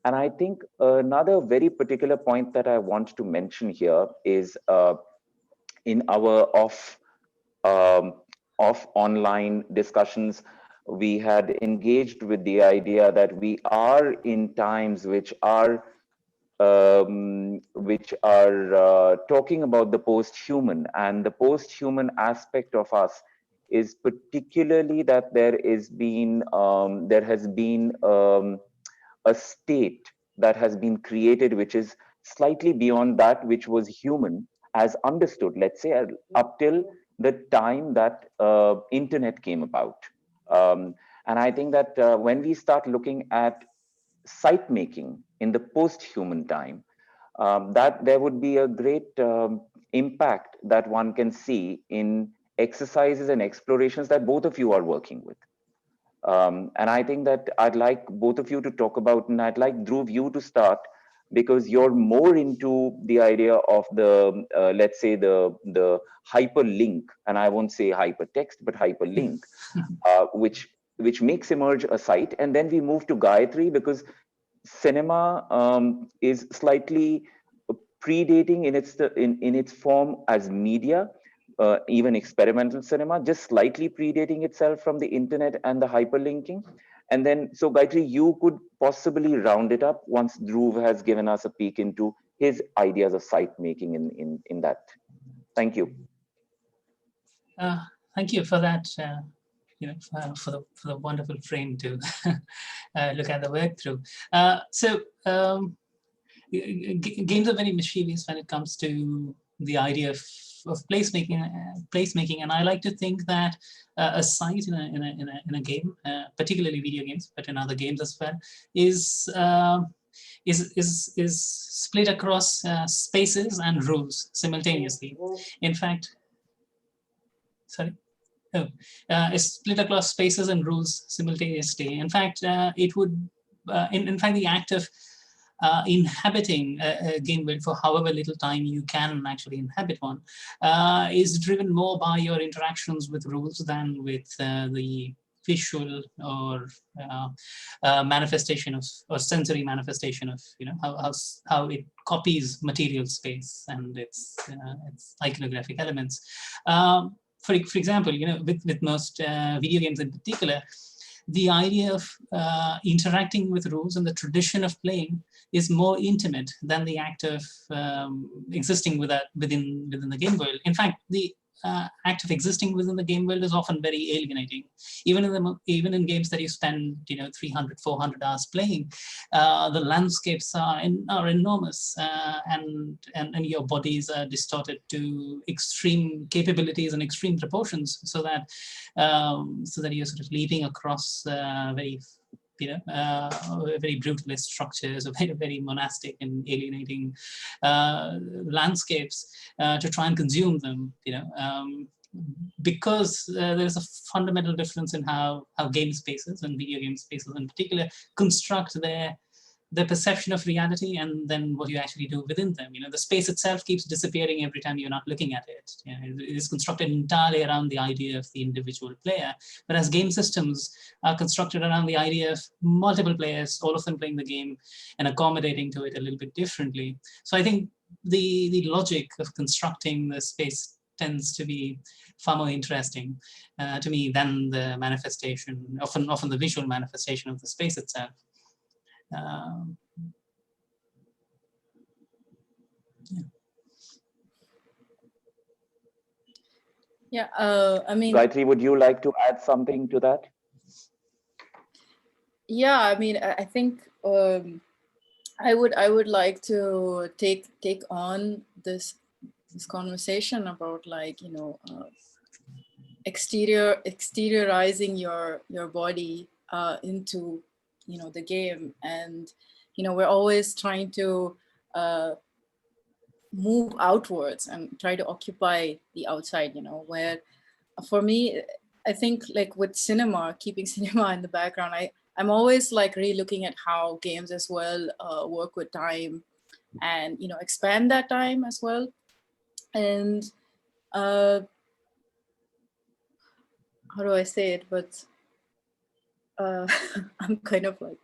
And I think another very particular point that I want to mention here is in our off online discussions, we had engaged with the idea that we are in times which are talking about the post-human, and the post-human aspect of us is particularly that there has been a state that has been created which is slightly beyond that which was human as understood, let's say, up till the time that internet came about. And I think that when we start looking at site making in the post-human time, that there would be a great impact that one can see in exercises and explorations that both of you are working with. And I think that I'd like both of you to talk about, and I'd like Dhruv, you to start, because you're more into the idea of the, let's say, the hyperlink, and I won't say hypertext, but hyperlink, which makes emerge a site. And then we move to Gayatri, because cinema is slightly predating in its form as media, even experimental cinema, just slightly predating itself from the internet and the hyperlinking. And then, so Gayatri, you could possibly round it up once Dhruv has given us a peek into his ideas of site making in that. Thank you. Thank you for that. For the wonderful frame to look at the work through. Games are very mischievous when it comes to the idea of placemaking, and I like to think that a site in a game, particularly video games, but in other games as well, is split across spaces and rules simultaneously. In fact, is split across spaces and rules simultaneously. In fact, it would, in fact, the act of inhabiting a game world for however little time you can actually inhabit one is driven more by your interactions with rules than with the visual or manifestation of, or sensory manifestation of, how it copies material space and its iconographic elements. For example, with most video games in particular, the idea of interacting with rules and the tradition of playing is more intimate than the act of existing within the game world. In fact, the act of existing within the game world is often very alienating. Even in games that you spend 300, 400 hours playing, the landscapes are enormous, and your bodies are distorted to extreme capabilities and extreme proportions, so that you're sort of leaping across very brutalist structures, or very monastic and alienating landscapes to try and consume them, because there's a fundamental difference in how game spaces and video game spaces in particular construct their perception of reality, and then what you actually do within them. The space itself keeps disappearing every time you're not looking at it. It is constructed entirely around the idea of the individual player, whereas game systems are constructed around the idea of multiple players, all of them playing the game and accommodating to it a little bit differently. So I think the logic of constructing the space tends to be far more interesting to me than the manifestation, often the visual manifestation of the space itself. I mean, Gayatri, would you like to add something to that? Yeah, I mean, I think I would like to take on this conversation about, like, exteriorizing your body into the game. And we're always trying to move outwards and try to occupy the outside, where for me, I think, like, with cinema, keeping cinema in the background, I'm always like really looking at how games as well work with time and expand that time as well. And Uh, how do I say it? But I'm kind of like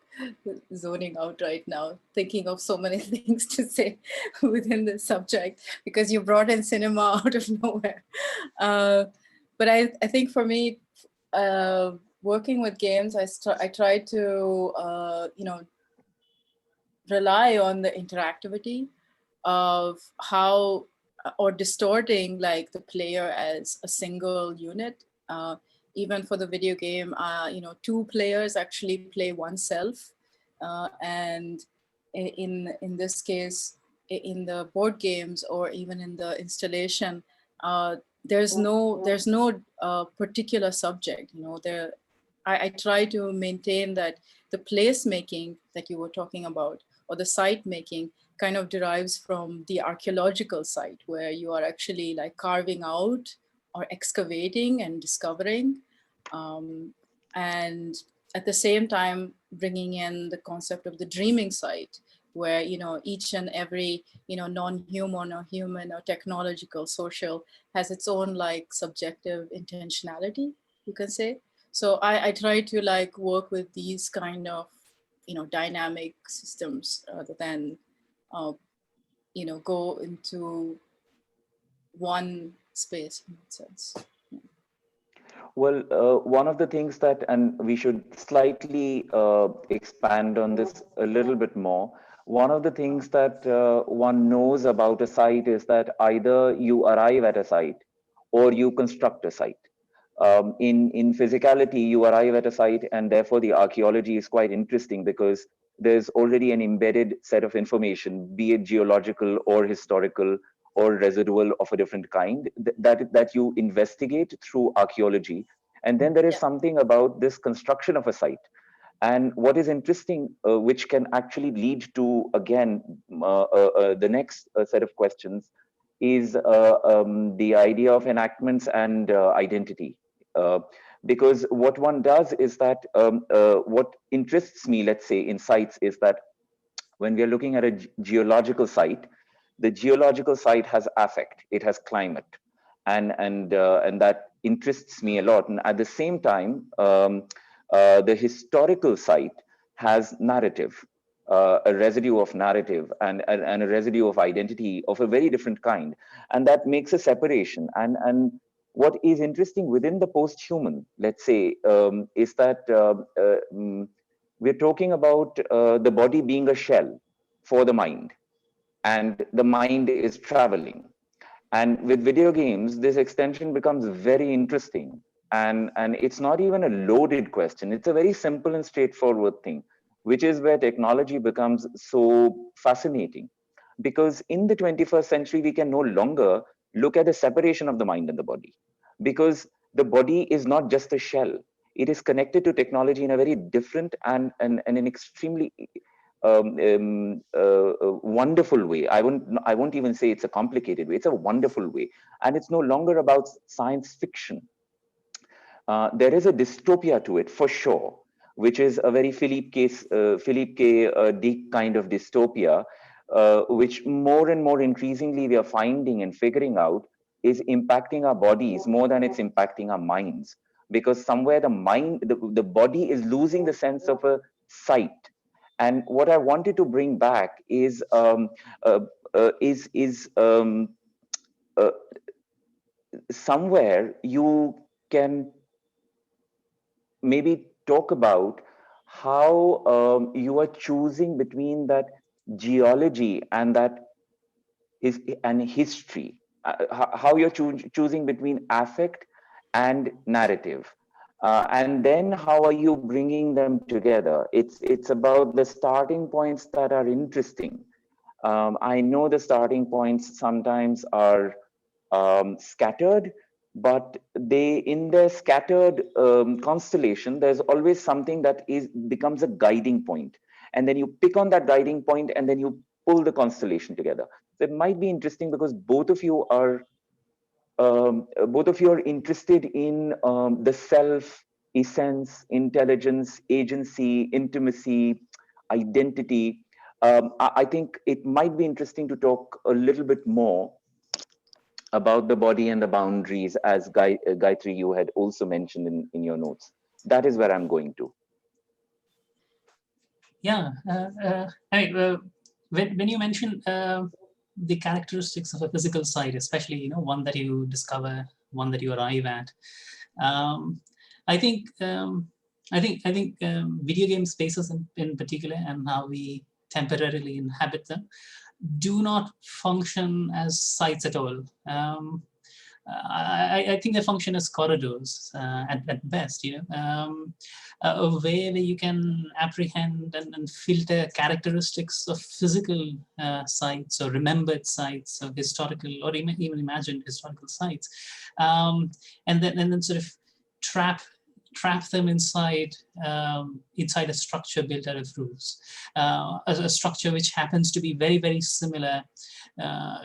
zoning out right now, thinking of so many things to say within this subject because you brought in cinema out of nowhere. But I think for me, working with games, I try to rely on the interactivity of how or distorting like the player as a single unit. Even for the video game, two players actually play oneself, and in this case, in the board games or even in the installation, there's no particular subject. I try to maintain that the placemaking that you were talking about or the site making kind of derives from the archaeological site where you are actually like carving out or excavating and discovering, and at the same time bringing in the concept of the dreaming site where each and every non-human or human or technological social has its own like subjective intentionality, you can say. So I try to like work with these kind of dynamic systems rather than go into one space in that sense. Well, one of the things that, and we should slightly expand on this a little bit more. One of the things that one knows about a site is that either you arrive at a site or you construct a site. In physicality, you arrive at a site, and therefore the archaeology is quite interesting because there's already an embedded set of information, be it geological or historical or residual of a different kind, that you investigate through archaeology. And then there is something about this construction of a site. And what is interesting, which can actually lead to, again, the next set of questions, is the idea of enactments and identity. Because what one does is that what interests me, let's say, in sites is that when we are looking at a geological site, the geological site has affect, it has climate, and that interests me a lot. And at the same time, the historical site has narrative, a residue of narrative and a residue of identity of a very different kind, and that makes a separation. And what is interesting within the post-human, let's say, is that we're talking about the body being a shell for the mind, and the mind is traveling. And with video games, this extension becomes very interesting. And it's not even a loaded question. It's a very simple and straightforward thing, which is where technology becomes so fascinating. Because in the 21st century, we can no longer look at the separation of the mind and the body, because the body is not just a shell. It is connected to technology in a very different and an extremely wonderful way. I won't even say it's a complicated way. It's a wonderful way, and it's no longer about science fiction. There is a dystopia to it for sure, which is a very Philippe K. Dick kind of dystopia, which more and more increasingly we are finding and figuring out is impacting our bodies more than it's impacting our minds, because somewhere the body is losing the sense of a sight. And what I wanted to bring back is somewhere you can maybe talk about how you are choosing between that geology and that and history, how you're choosing between affect and narrative. And then how are you bringing them together? It's about the starting points that are interesting. I know the starting points sometimes are scattered, but they, in their scattered constellation, there's always something that becomes a guiding point. And then you pick on that guiding point and then you pull the constellation together. So it might be interesting because both of you are interested in the self, essence, intelligence, agency, intimacy, identity. I think it might be interesting to talk a little bit more about the body and the boundaries, as Gayatri, you had also mentioned in your notes. That is where I'm going to. Yeah, when you mention the characteristics of a physical site, especially one that you discover, one that you arrive at, I think video game spaces in particular, and how we temporarily inhabit them, do not function as sites at all. I think they function as corridors at best, a way where you can apprehend and filter characteristics of physical sites or remembered sites of historical or even imagined historical sites, and then sort of trap them inside inside a structure built out of rules, a structure which happens to be very, very similar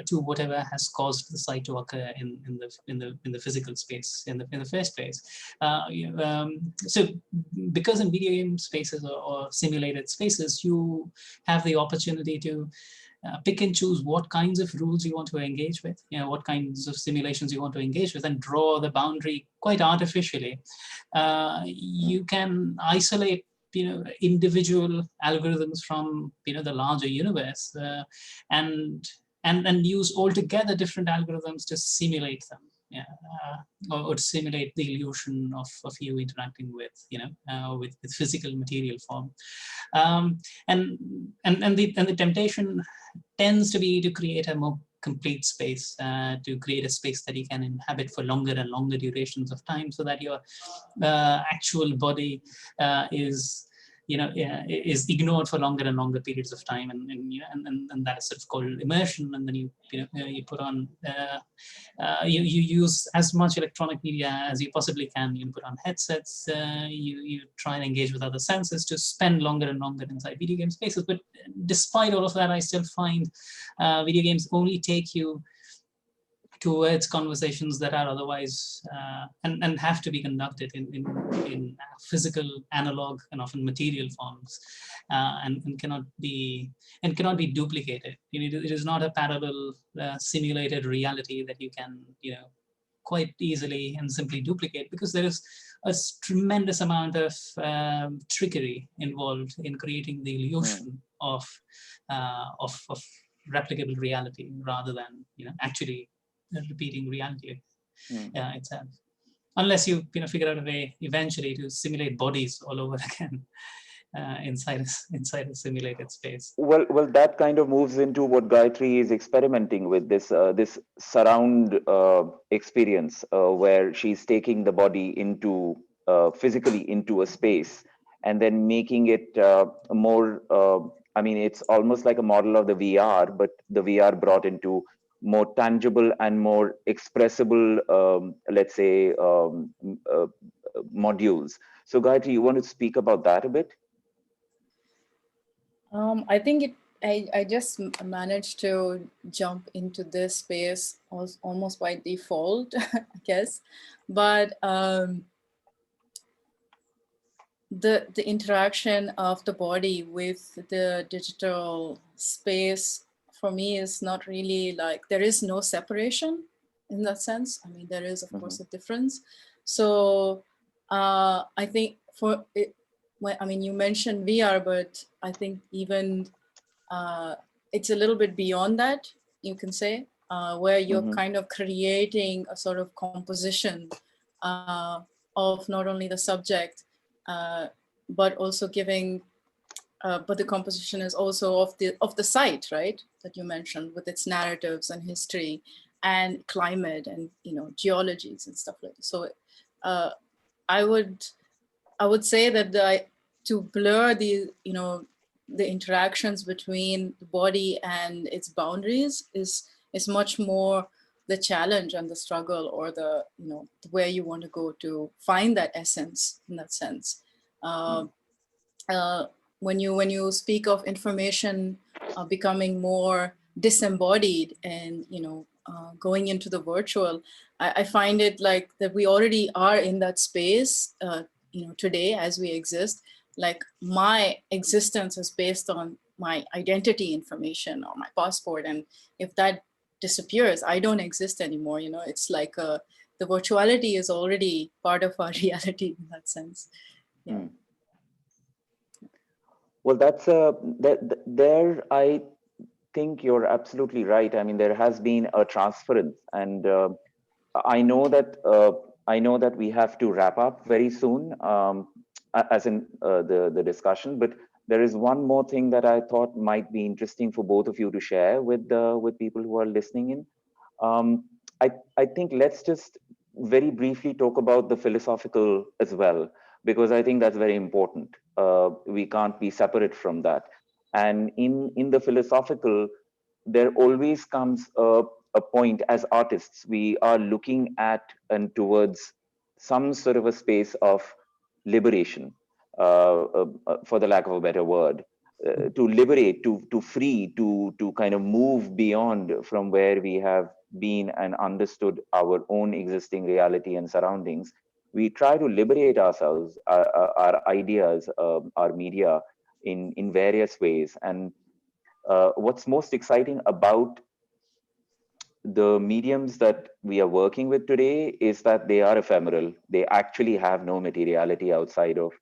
to whatever has caused the site to occur in the physical space in the first place. So because in video game spaces or simulated spaces, you have the opportunity to pick and choose what kinds of rules you want to engage with, what kinds of simulations you want to engage with, and draw the boundary quite artificially. You can isolate individual algorithms from the larger universe, and use altogether different algorithms to simulate them, or to simulate the illusion of you interacting with with physical material form. And the temptation tends to be to create a more complete space, to create a space that you can inhabit for longer and longer durations of time, so that your actual body is ignored for longer and longer periods of time, and that is sort of called immersion. And then you put on you use as much electronic media as you possibly can. You put on headsets, you try and engage with other senses to spend longer and longer inside video game spaces. But despite all of that, I still find video games only take you towards conversations that are otherwise and have to be conducted in physical, analog, and often material forms, and cannot be duplicated. It is not a parallel simulated reality that you can quite easily and simply duplicate, because there is a tremendous amount of trickery involved in creating the illusion of replicable reality, rather than actually repeating reality itself, unless you figure out a way eventually to simulate bodies all over again inside a simulated space. Well, that kind of moves into what Gayatri is experimenting with, this surround experience, where she's taking the body into physically into a space, and then making it more. It's almost like a model of the VR, but the VR brought into more tangible and more expressible, let's say, modules. So Gayatri, you want to speak about that a bit? I think I just managed to jump into this space almost by default, I guess. But the interaction of the body with the digital space, for me, is not really like, there is no separation in that sense. I mean, there is, of course, a difference. So I think for it, you mentioned VR, but I think even it's a little bit beyond that, you can say, where you're kind of creating a sort of composition of not only the subject, but also giving, but the composition is also of the site, right, that you mentioned, with its narratives and history and climate and geologies and stuff like that. So I would say that to blur the interactions between the body and its boundaries is much more the challenge and the struggle, or the where you want to go to find that essence in that sense. When you speak of information becoming more disembodied and going into the virtual, I find it like that we already are in that space today as we exist. Like, my existence is based on my identity information or my passport, and if that disappears. I don't exist anymore. It's like the virtuality is already part of our reality in that sense. Yeah. Mm. Well, there I think you're absolutely right. I mean, there has been a transference, and I know that we have to wrap up very soon, as in the discussion. But there is one more thing that I thought might be interesting for both of you to share with people who are listening in. I think let's just very briefly talk about the philosophical as well, because I think that's very important. We can't be separate from that. And in the philosophical, there always comes a point as artists, we are looking at and towards some sort of a space of liberation, for the lack of a better word, to liberate, to free, to kind of move beyond from where we have been and understood our own existing reality and surroundings. We try to liberate ourselves, our ideas, our media in various ways. And what's most exciting about the mediums that we are working with today is that they are ephemeral. They actually have no materiality outside of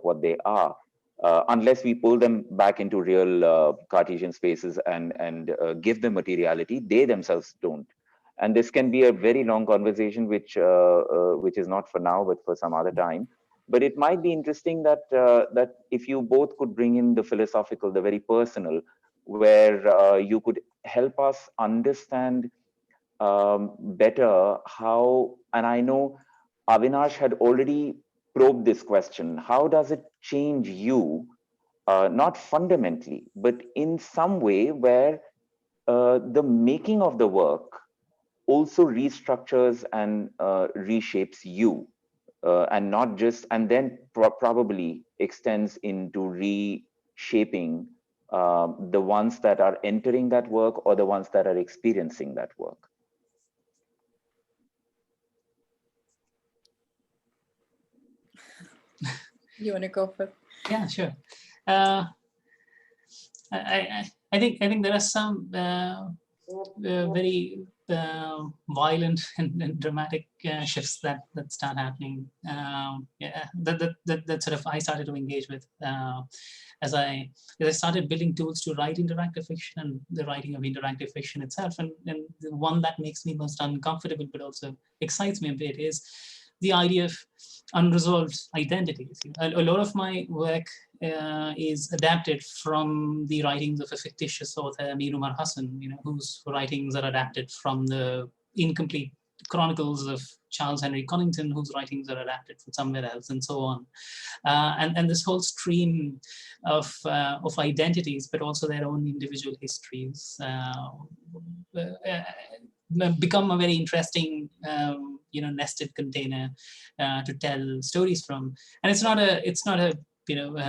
what they are, unless we pull them back into real Cartesian spaces and give them materiality. They themselves don't. And this can be a very long conversation, which is not for now, but for some other time. But it might be interesting that if you both could bring in the philosophical, the very personal, where you could help us understand better how, and I know Avinash had already probed this question, how does it change you, not fundamentally, but in some way where the making of the work also restructures and reshapes you, and not just, and then probably extends into reshaping the ones that are entering that work or the ones that are experiencing that work. You want to go for it? Yeah, sure. I think there are some very violent and dramatic shifts that start happening. That sort of I started to engage with as I started building tools to write interactive fiction and the writing of interactive fiction itself. And the one that makes me most uncomfortable but also excites me a bit is the idea of unresolved identities. A lot of my work is adapted from the writings of a fictitious author, Mir Umar Hassan, whose writings are adapted from the incomplete chronicles of Charles Henry Conington, whose writings are adapted from somewhere else, and so on. And this whole stream of identities, but also their own individual histories, become a very interesting, nested container to tell stories from. And it's not a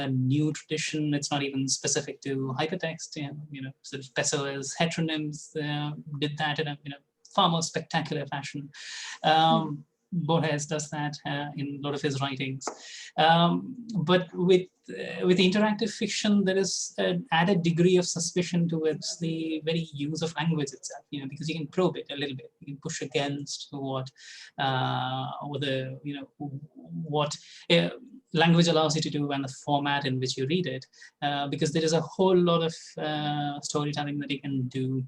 new tradition. It's not even specific to hypertext. Sort of Pessoa's heteronyms did that in a far more spectacular fashion. Borges does that in a lot of his writings. But with interactive fiction, there is an added degree of suspicion towards the very use of language itself, because you can probe it a little bit. You can push against what language allows you to do and the format in which you read it, because there is a whole lot of storytelling that you can do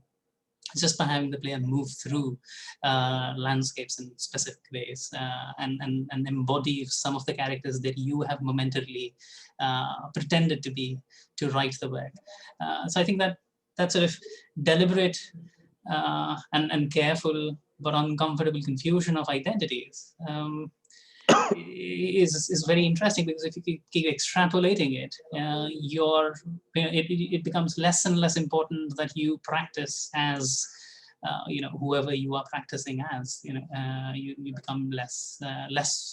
just by having the player move through landscapes in specific ways and embody some of the characters that you have momentarily pretended to write the work. So I think that sort of deliberate and careful but uncomfortable confusion of identities is very interesting, because if you keep extrapolating it, it becomes less and less important that you practice as whoever you are practicing as. You become less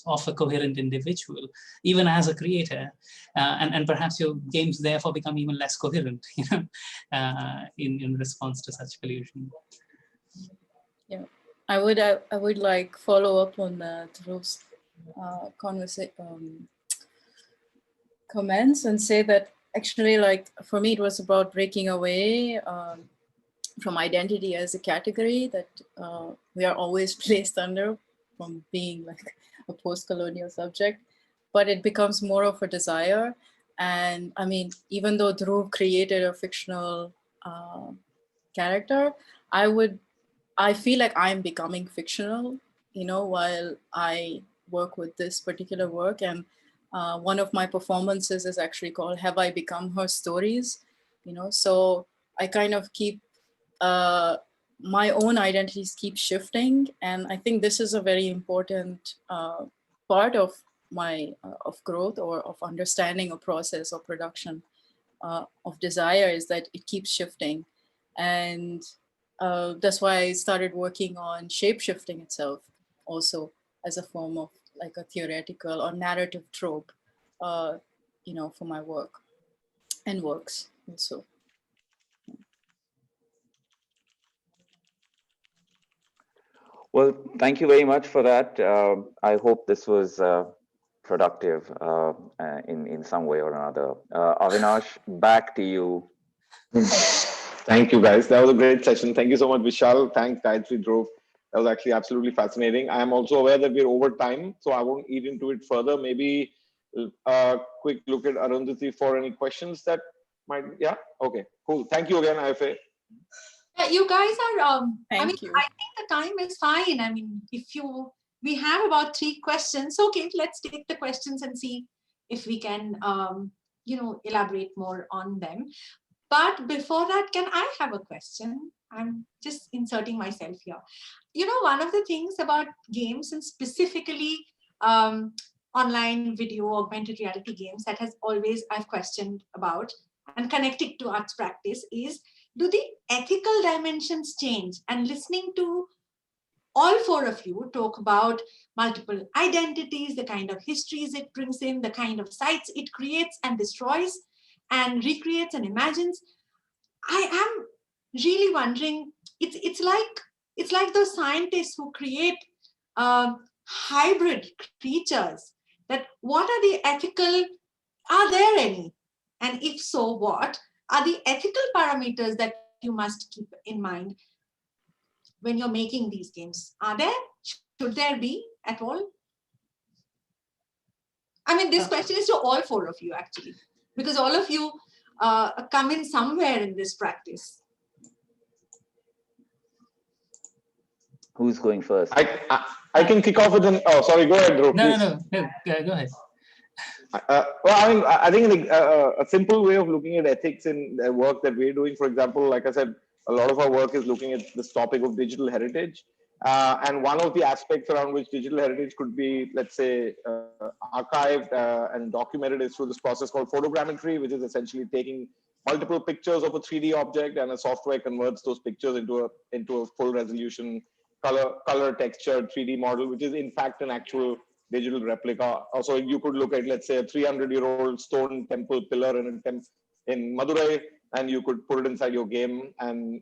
of a coherent individual, even as a creator, and perhaps your games therefore become even less coherent, in response to such collusion. Yeah, I would like follow up on Dhruv's comments and say that actually, like, for me, it was about breaking away from identity as a category that we are always placed under, from being like a post-colonial subject, but it becomes more of a desire. And I mean, even though Dhruv created a fictional character, I feel like I'm becoming fictional, you know, while I work with this particular work. And one of my performances is actually called Have I Become Her Stories? You know, so I kind of keep, my own identities keep shifting. And I think this is a very important part of my, of growth or of understanding a process or production of desire, is that it keeps shifting. And that's why I started working on shape-shifting itself also as a form of like a theoretical or narrative trope, you know, for my work and works also. Well, thank you very much for that. I hope this was productive in some way or another. Avinash, back to you. Thank you, guys. That was a great session. Thank you so much, Vishal. Thanks, Gayatri, Dhruv. That was actually absolutely fascinating. I am also aware that we're over time, so I won't eat into it further. Maybe a quick look at Arundhati for any questions that might, yeah? Okay, cool. Thank you again, IFA. Yeah, you guys are, I mean, you. I think the time is fine. I mean, we have about 3 questions. Okay, let's take the questions and see if we can, you know, elaborate more on them. But before that, can I have a question? I'm just inserting myself here. You know, one of the things about games, and specifically online video augmented reality games, that has always I've questioned about and connected to arts practice is, do the ethical dimensions change? And listening to all 4 of you talk about multiple identities, the kind of histories it brings in, the kind of sites it creates and destroys and recreates and imagines, I am really wondering, it's like those scientists who create hybrid creatures, that what are the ethical, are there any? And if so, what are the ethical parameters that you must keep in mind when you're making these games? Are there? Should there be at all? I mean, this question is to all 4 of you, actually, because all of you come in somewhere in this practice. Who's going first? I can kick off with an, oh, sorry, go ahead, Dhruv, please. No, go ahead. Well, I mean, I think a simple way of looking at ethics in the work that we're doing, for example, like I said, a lot of our work is looking at this topic of digital heritage. And one of the aspects around which digital heritage could be, let's say, archived and documented is through this process called photogrammetry, which is essentially taking multiple pictures of a 3D object, and a software converts those pictures into a full resolution color textured 3D model, which is in fact an actual digital replica. Also, you could look at, let's say, a 300-year-old stone temple pillar in Madurai, and you could put it inside your game. And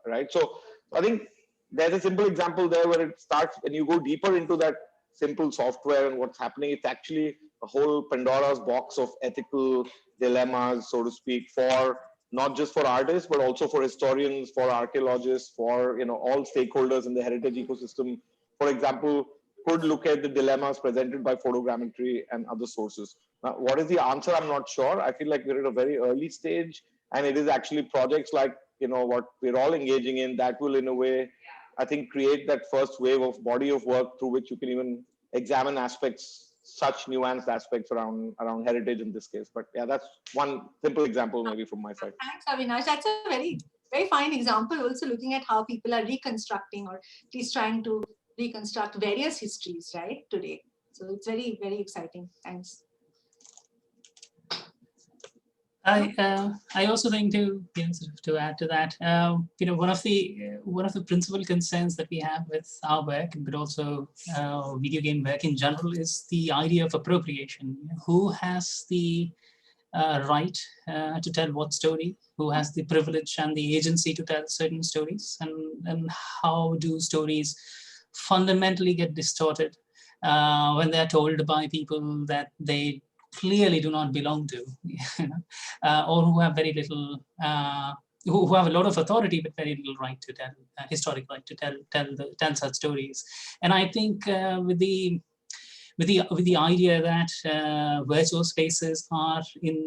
right, so I think there's a simple example there where it starts, and you go deeper into that simple software and what's happening. It's actually a whole Pandora's box of ethical dilemmas, so to speak, for not just for artists, but also for historians, for archaeologists, for all stakeholders in the heritage ecosystem. For example, could look at the dilemmas presented by photogrammetry and other sources. Now, what is the answer? I'm not sure. I feel like we're at a very early stage, and it is actually projects like what we're all engaging in that will, in a way, I think, create that first wave of body of work through which you can even examine aspects, such nuanced aspects around heritage in this case. But yeah, that's one simple example maybe from my side. Thanks, Avinash. That's a very, very fine example. Also looking at how people are reconstructing, or at least trying to reconstruct various histories, right, today. So it's very, very exciting. Thanks. I also think to add to that, one of the principal concerns that we have with our work, but also video game work in general, is the idea of appropriation. Who has the right to tell what story? Who has the privilege and the agency to tell certain stories? And how do stories fundamentally get distorted when they're told by people that they clearly do not belong to, or who have very little who have a lot of authority but very little right to tell, historic right to tell such stories. And I think with the idea that virtual spaces are,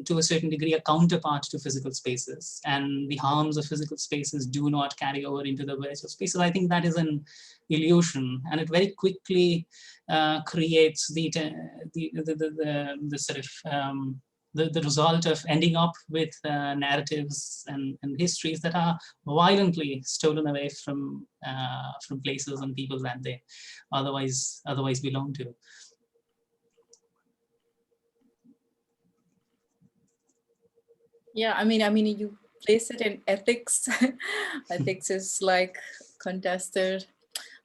to a certain degree, a counterpart to physical spaces, and the harms of physical spaces do not carry over into the virtual spaces, I think that is an illusion, and it very quickly creates the sort of the result of ending up with narratives and histories that are violently stolen away from places and people that they otherwise belong to. Yeah, I mean, you place it in ethics. Ethics is like contested.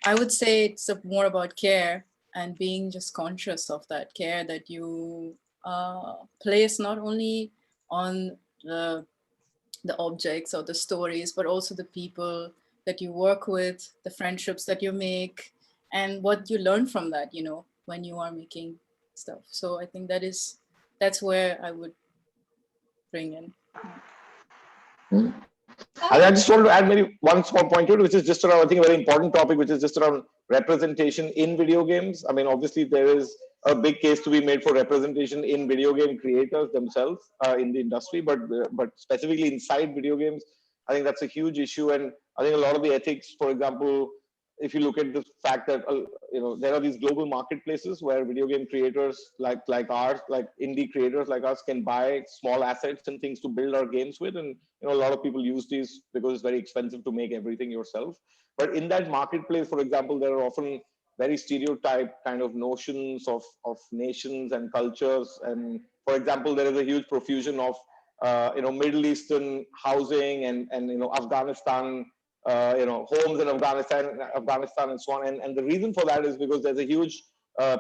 I would say it's more about care and being just conscious of that care that you place not only on the objects or the stories, but also the people that you work with, the friendships that you make, and what you learn from that, you know, when you are making stuff. So I think that's where I would bring in. I just want to add maybe one small point to it, which is just around, I think, a very important topic, which is just around representation in video games. I mean, obviously, there is a big case to be made for representation in video game creators themselves in the industry, but specifically inside video games, I think that's a huge issue. And I think a lot of the ethics, for example, if you look at the fact that there are these global marketplaces where video game creators like ours, like indie creators like us, can buy small assets and things to build our games with, and a lot of people use these because it's very expensive to make everything yourself. But in that marketplace, for example, there are often very stereotyped kind of notions of nations and cultures. And for example, there is a huge profusion of Middle Eastern housing and Afghanistan, homes in Afghanistan and so on. And the reason for that is because there's a huge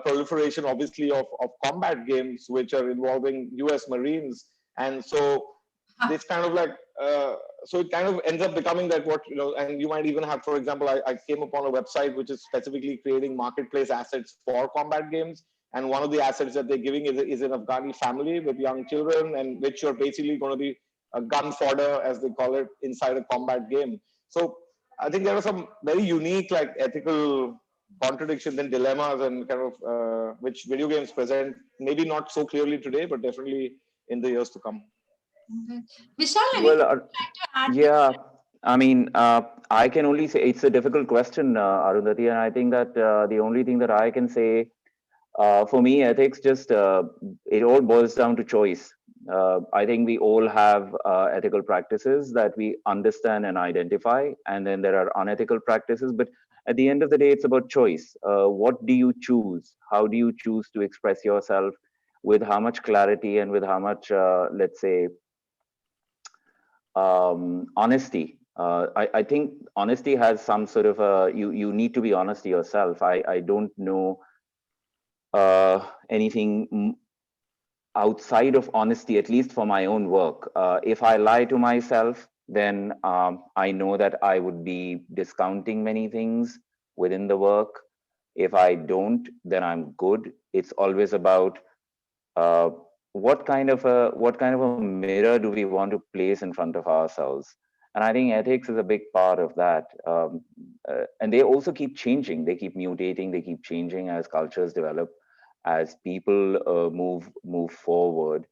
proliferation, obviously, of combat games which are involving US Marines. And so this kind of so it kind of ends up becoming that and you might even have, for example, I came upon a website which is specifically creating marketplace assets for combat games. And one of the assets that they're giving is an Afghani family with young children, and which you're basically going to be a gun fodder, as they call it, inside a combat game. So I think there are some very unique, ethical contradictions and dilemmas and kind of which video games present, maybe not so clearly today, but definitely in the years to come. Vishal, Well, like to add? yeah, I mean, I can only say it's a difficult question, Arundhati, and I think that the only thing that I can say, for me, ethics it all boils down to choice. I think we all have ethical practices that we understand and identify, and then there are unethical practices. But at the end of the day, it's about choice. What do you choose? How do you choose to express yourself? With how much clarity and with how much, let's say, honesty. I think honesty has some sort of you need to be honest to yourself. I don't know anything outside of honesty, at least for my own work. If I lie to myself, then I know that I would be discounting many things within the work. If I don't, then I'm good. It's always about what kind of a mirror do we want to place in front of ourselves. And I think ethics is a big part of that. And they also keep changing. They keep mutating. They keep changing as cultures develop, as people move forward.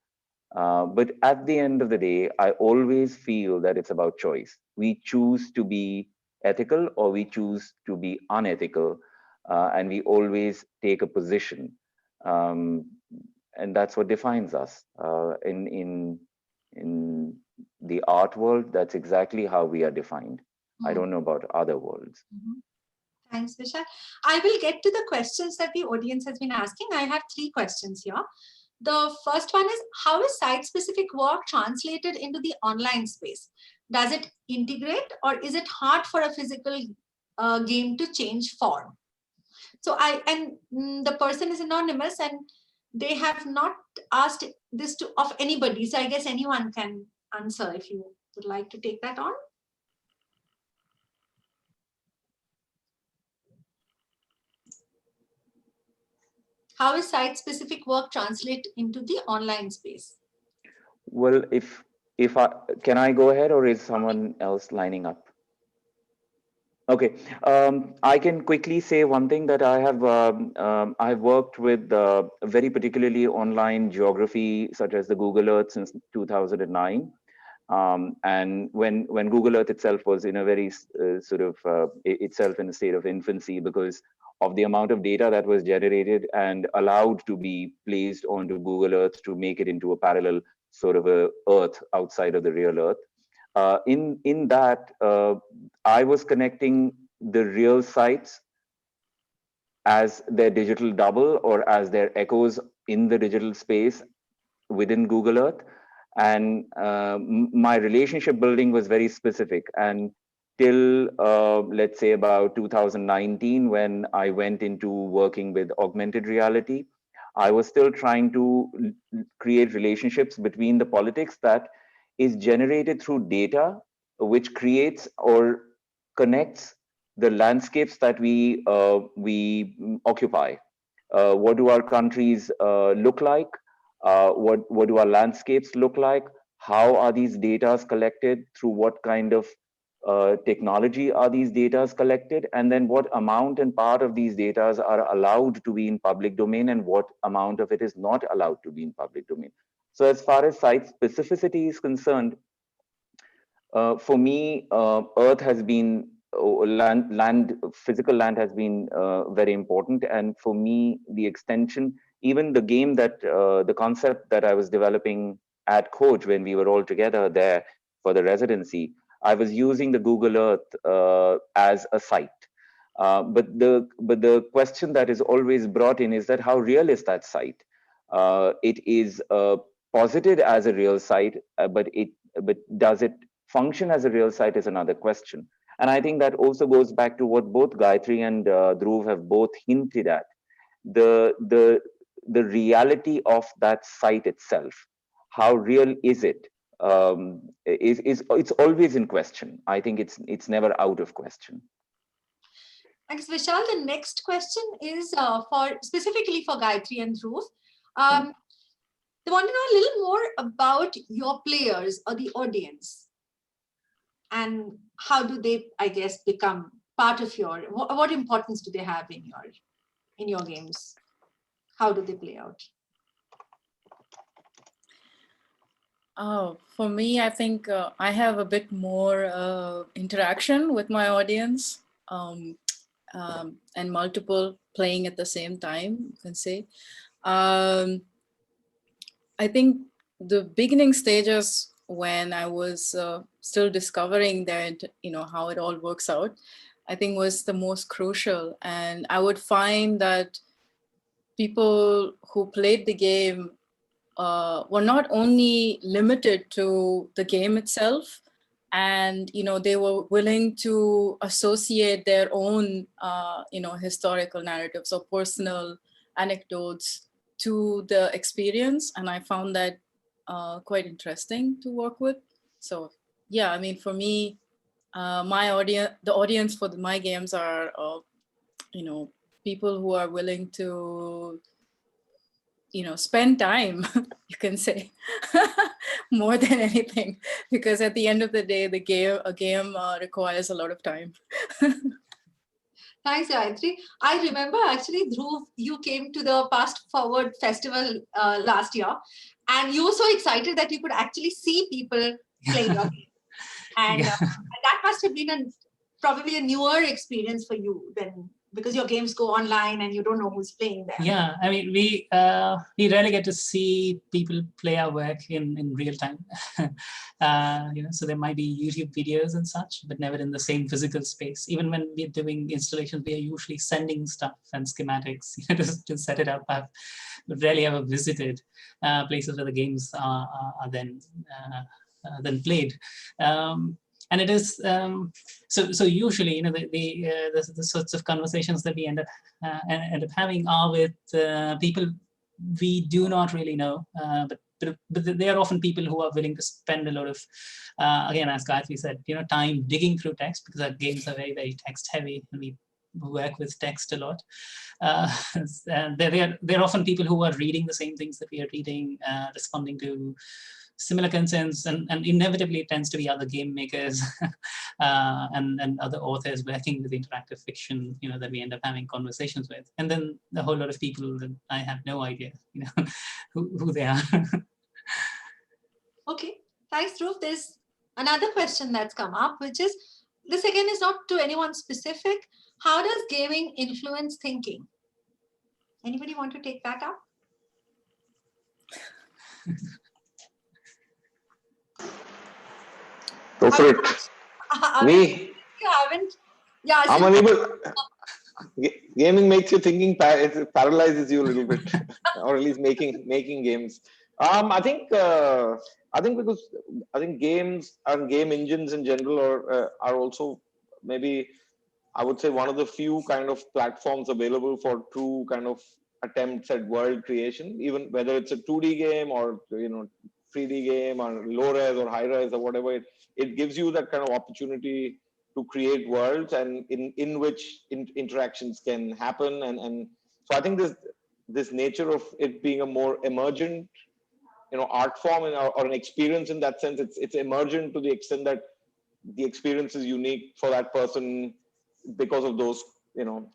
But at the end of the day, I always feel that it's about choice. We choose to be ethical or we choose to be unethical, and we always take a position. And that's what defines us. In the art world, that's exactly how we are defined. I don't know about other worlds. Thanks, Vishal. I will get to the questions that the audience has been asking. I have 3 questions here. The first one is, how is site-specific work translated into the online space? Does it integrate, or is it hard for a physical game to change form? So the person is anonymous and they have not asked this of anybody. So I guess anyone can answer if you would like to take that on. How is site-specific work translate into the online space? Well, if can I go ahead, or is someone else lining up? Okay, I can quickly say one thing, that I've worked with very particularly online geography, such as the Google Earth, since 2009. And when Google Earth itself was in a very itself in a state of infancy, because of the amount of data that was generated and allowed to be placed onto Google Earth to make it into a parallel sort of a Earth outside of the real Earth. In that, I was connecting the real sites as their digital double, or as their echoes in the digital space within Google Earth. And my relationship building was very specific. And till, let's say, about 2019, when I went into working with augmented reality, I was still trying to create relationships between the politics that is generated through data, which creates or connects the landscapes that we occupy. What do our countries look like? What do our landscapes look like? How are these data collected? Through what kind of technology are these data collected? And then what amount and part of these data are allowed to be in public domain, and what amount of it is not allowed to be in public domain? So as far as site specificity is concerned, for me, Earth has been, physical land has been very important. And for me, the extension, even the game that, the concept that I was developing at Coach, when we were all together there for the residency, I was using the Google Earth as a site. But the question that is always brought in is that how real is that site? It is posited as a real site, but does it function as a real site is another question. And I think that also goes back to what both Gayatri and Dhruv have both hinted at. The reality of that site itself. How real is it? It's always in question. I think it's never out of question. Thanks, Vishal. The next question is specifically for Gayatri and Dhruv. They want to know a little more about your players or the audience, and how do they, I guess, become part of your, what importance do they have in your games? How do they play out? Oh, for me, I think I have a bit more interaction with my audience, and multiple playing at the same time, you can say. I think the beginning stages, when I was still discovering that, how it all works out, I think was the most crucial. And I would find that people who played the game were not only limited to the game itself, and they were willing to associate their own historical narratives or personal anecdotes to the experience. And I found that quite interesting to work with. So yeah, I mean, for me, the audience for my games are people who are willing to spend time, you can say, more than anything, because at the end of the day, a game requires a lot of time. Thanks, Gayatri. I remember actually, Dhruv, you came to the Past Forward Festival last year, and you were so excited that you could actually see people play your game. And that must have been probably a newer experience for you than, because your games go online and you don't know who's playing there. Yeah, I mean, we rarely get to see people play our work in real time. So there might be YouTube videos and such, but never in the same physical space. Even when we're doing installations, we are usually sending stuff and schematics to set it up. I've rarely ever visited places where the games are then played. And it is so usually, the sorts of conversations that we end up having are with people we do not really know, but they are often people who are willing to spend a lot of, again, as Gayatri said, time digging through text, because our games are very, very text heavy, and we work with text a lot. And they're often people who are reading the same things that we are reading, responding to similar concerns, and inevitably it tends to be other game makers and other authors working with interactive fiction, that we end up having conversations with. And then a whole lot of people that I have no idea, who they are. Okay, thanks, Dhruv. There's another question that's come up, which is, this again is not to anyone specific. How does gaming influence thinking? Anybody want to take that up? Go for it. Me? You haven't. Yeah, I'm unable. Gaming makes you thinking, it paralyzes you a little bit, or at least making games. I think because I think games and game engines in general are also maybe, I would say, one of the few kind of platforms available for true kind of attempts at world creation, even whether it's a 2D game or 3D game or low res or high res or whatever. It gives you that kind of opportunity to create worlds and in which interactions can happen, and so I think this nature of it being a more emergent art form or an experience, in that sense it's emergent to the extent that the experience is unique for that person because of those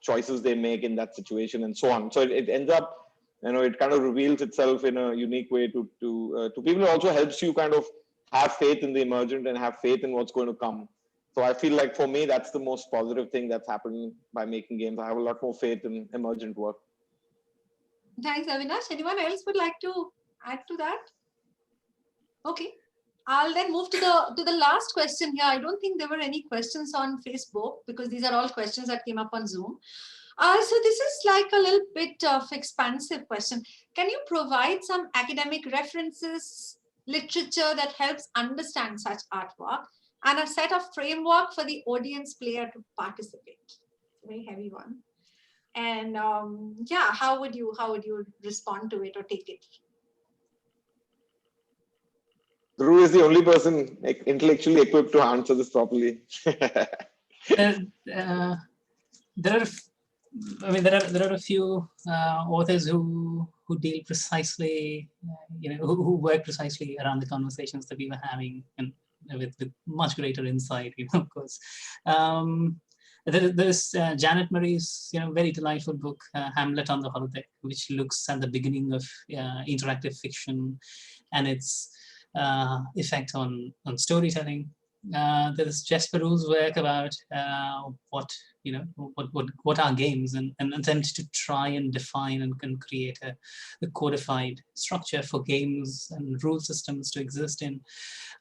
choices they make in that situation and so on. So it ends up, it kind of reveals itself in a unique way to people. It also helps you kind of have faith in the emergent and have faith in what's going to come. So I feel like for me, that's the most positive thing that's happened by making games. I have a lot more faith in emergent work. Thanks, Avinash. Anyone else would like to add to that? Okay. I'll then move to the last question here. I don't think there were any questions on Facebook because these are all questions that came up on Zoom. So this is like a little bit of expansive question. Can you provide some academic references, literature that helps understand such artwork, and a set of framework for the audience player to participate? Very heavy one. And yeah, how would you respond to it or take it? Dhruv is the only person intellectually equipped to answer this properly. There are a few authors who deal precisely, who work precisely around the conversations that we were having, and with much greater insight, of course. There's Janet Murray's, very delightful book, Hamlet on the Holodeck, which looks at the beginning of interactive fiction and its effect on storytelling. There's Jess Peru's work about what are games, and an attempt to try and define and create a codified structure for games and rule systems to exist in.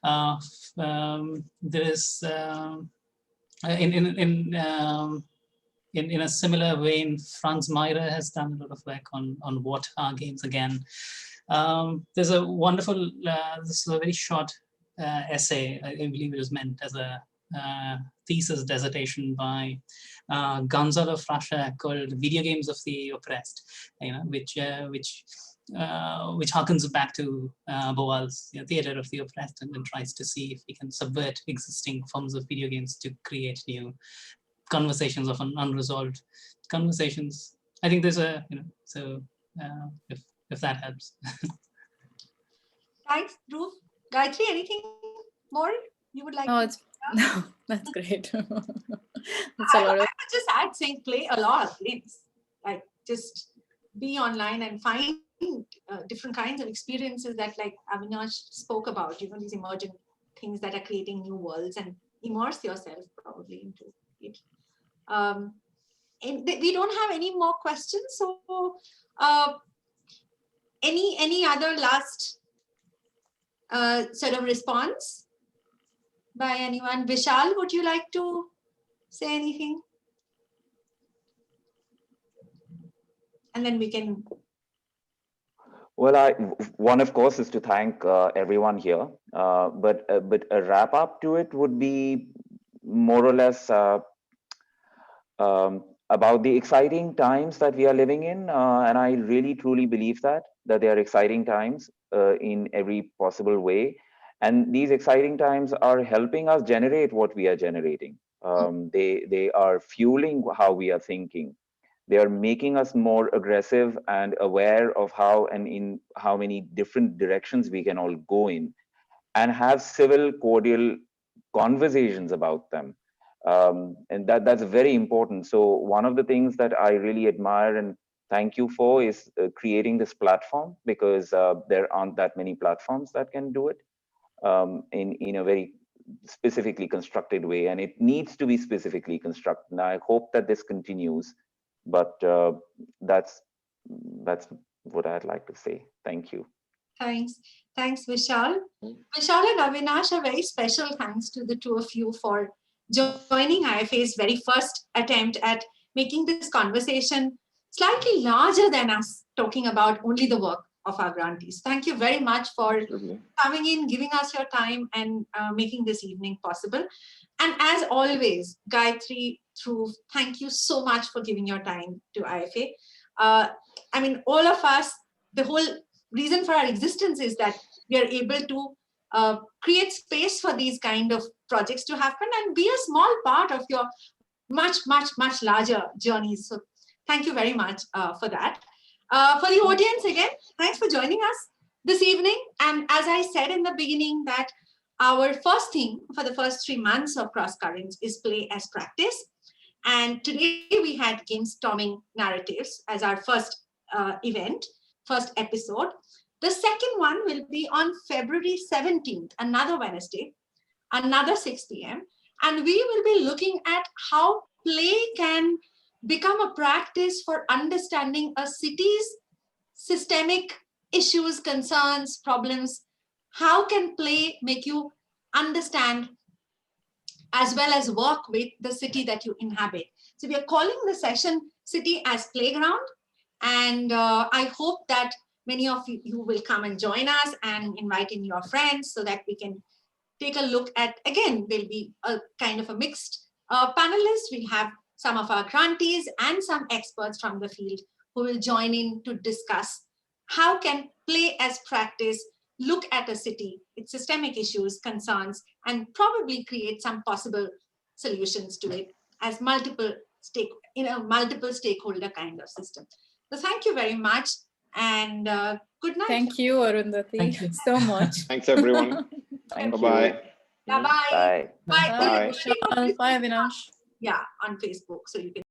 There is in a similar vein, Franz Mayr has done a lot of work on what are games again. There's a wonderful, this is a very short essay, I believe it was meant as a thesis dissertation by Gonzalo Fracha called "Video Games of the Oppressed," which harkens back to Boal's Theater of the Oppressed, and then tries to see if we can subvert existing forms of video games to create new conversations of unresolved conversations. I think there's a if that helps. Thanks, Dhruv. Gayatri, anything more you would like to? No, that's great. I would just add saying play a lot of games. Like just be online and find different kinds of experiences that, like Avinash spoke about, these emergent things that are creating new worlds, and immerse yourself probably into it. And we don't have any more questions. So any other last sort of response by anyone? Vishal, would you like to say anything? And then we can. Well, one of course is to thank everyone here, but a wrap up to it would be more or less about the exciting times that we are living in, and I really truly believe that they are exciting times in every possible way, and these exciting times are helping us generate what we are generating. They are fueling how we are thinking. They are making us more aggressive and aware of how and in how many different directions we can all go in. and have civil, cordial conversations about them. And that's very important. So one of the things that I really admire and thank you for is creating this platform, because there aren't that many platforms that can do it in a very specifically constructed way, and it needs to be specifically constructed. And I hope that this continues, but that's what I'd like to say. Thank you. Thanks, Vishal. Vishal and Avinash, a very special thanks to the two of you for joining IFA's very first attempt at making this conversation slightly larger than us talking about only the work of our grantees. Thank you very much for coming in, giving us your time, and making this evening possible. And as always, Gayatri, Dhruv, thank you so much for giving your time to IFA. I mean, all of us, the whole reason for our existence is that we are able to create space for these kind of projects to happen and be a small part of your much, much, much larger journeys. So thank you very much for that. For the audience, again, thanks for joining us this evening. And as I said in the beginning, that our first theme for the first 3 months of Cross Currents is play as practice. And today we had Gamestorming Narratives as our first event, first episode. The second one will be on February 17th, another Wednesday, another 6 p.m. And we will be looking at how play can become a practice for understanding a city's systemic issues, concerns, problems. How can play make you understand as well as work with the city that you inhabit? So we are calling the session City as Playground. And I hope that many of you will come and join us and invite in your friends so that we can take a look at, again, there'll be a kind of a mixed panelists. We'll have some of our grantees and some experts from the field who will join in to discuss how can play as practice look at a city, its systemic issues, concerns, and probably create some possible solutions to it as multiple stakeholder kind of system. So thank you very much, and good night. Thank you, Arundhati. Thank you so much. Thanks, everyone. Bye-bye. Bye-bye. Bye. Bye, Avinash. Yeah, on Facebook, so you can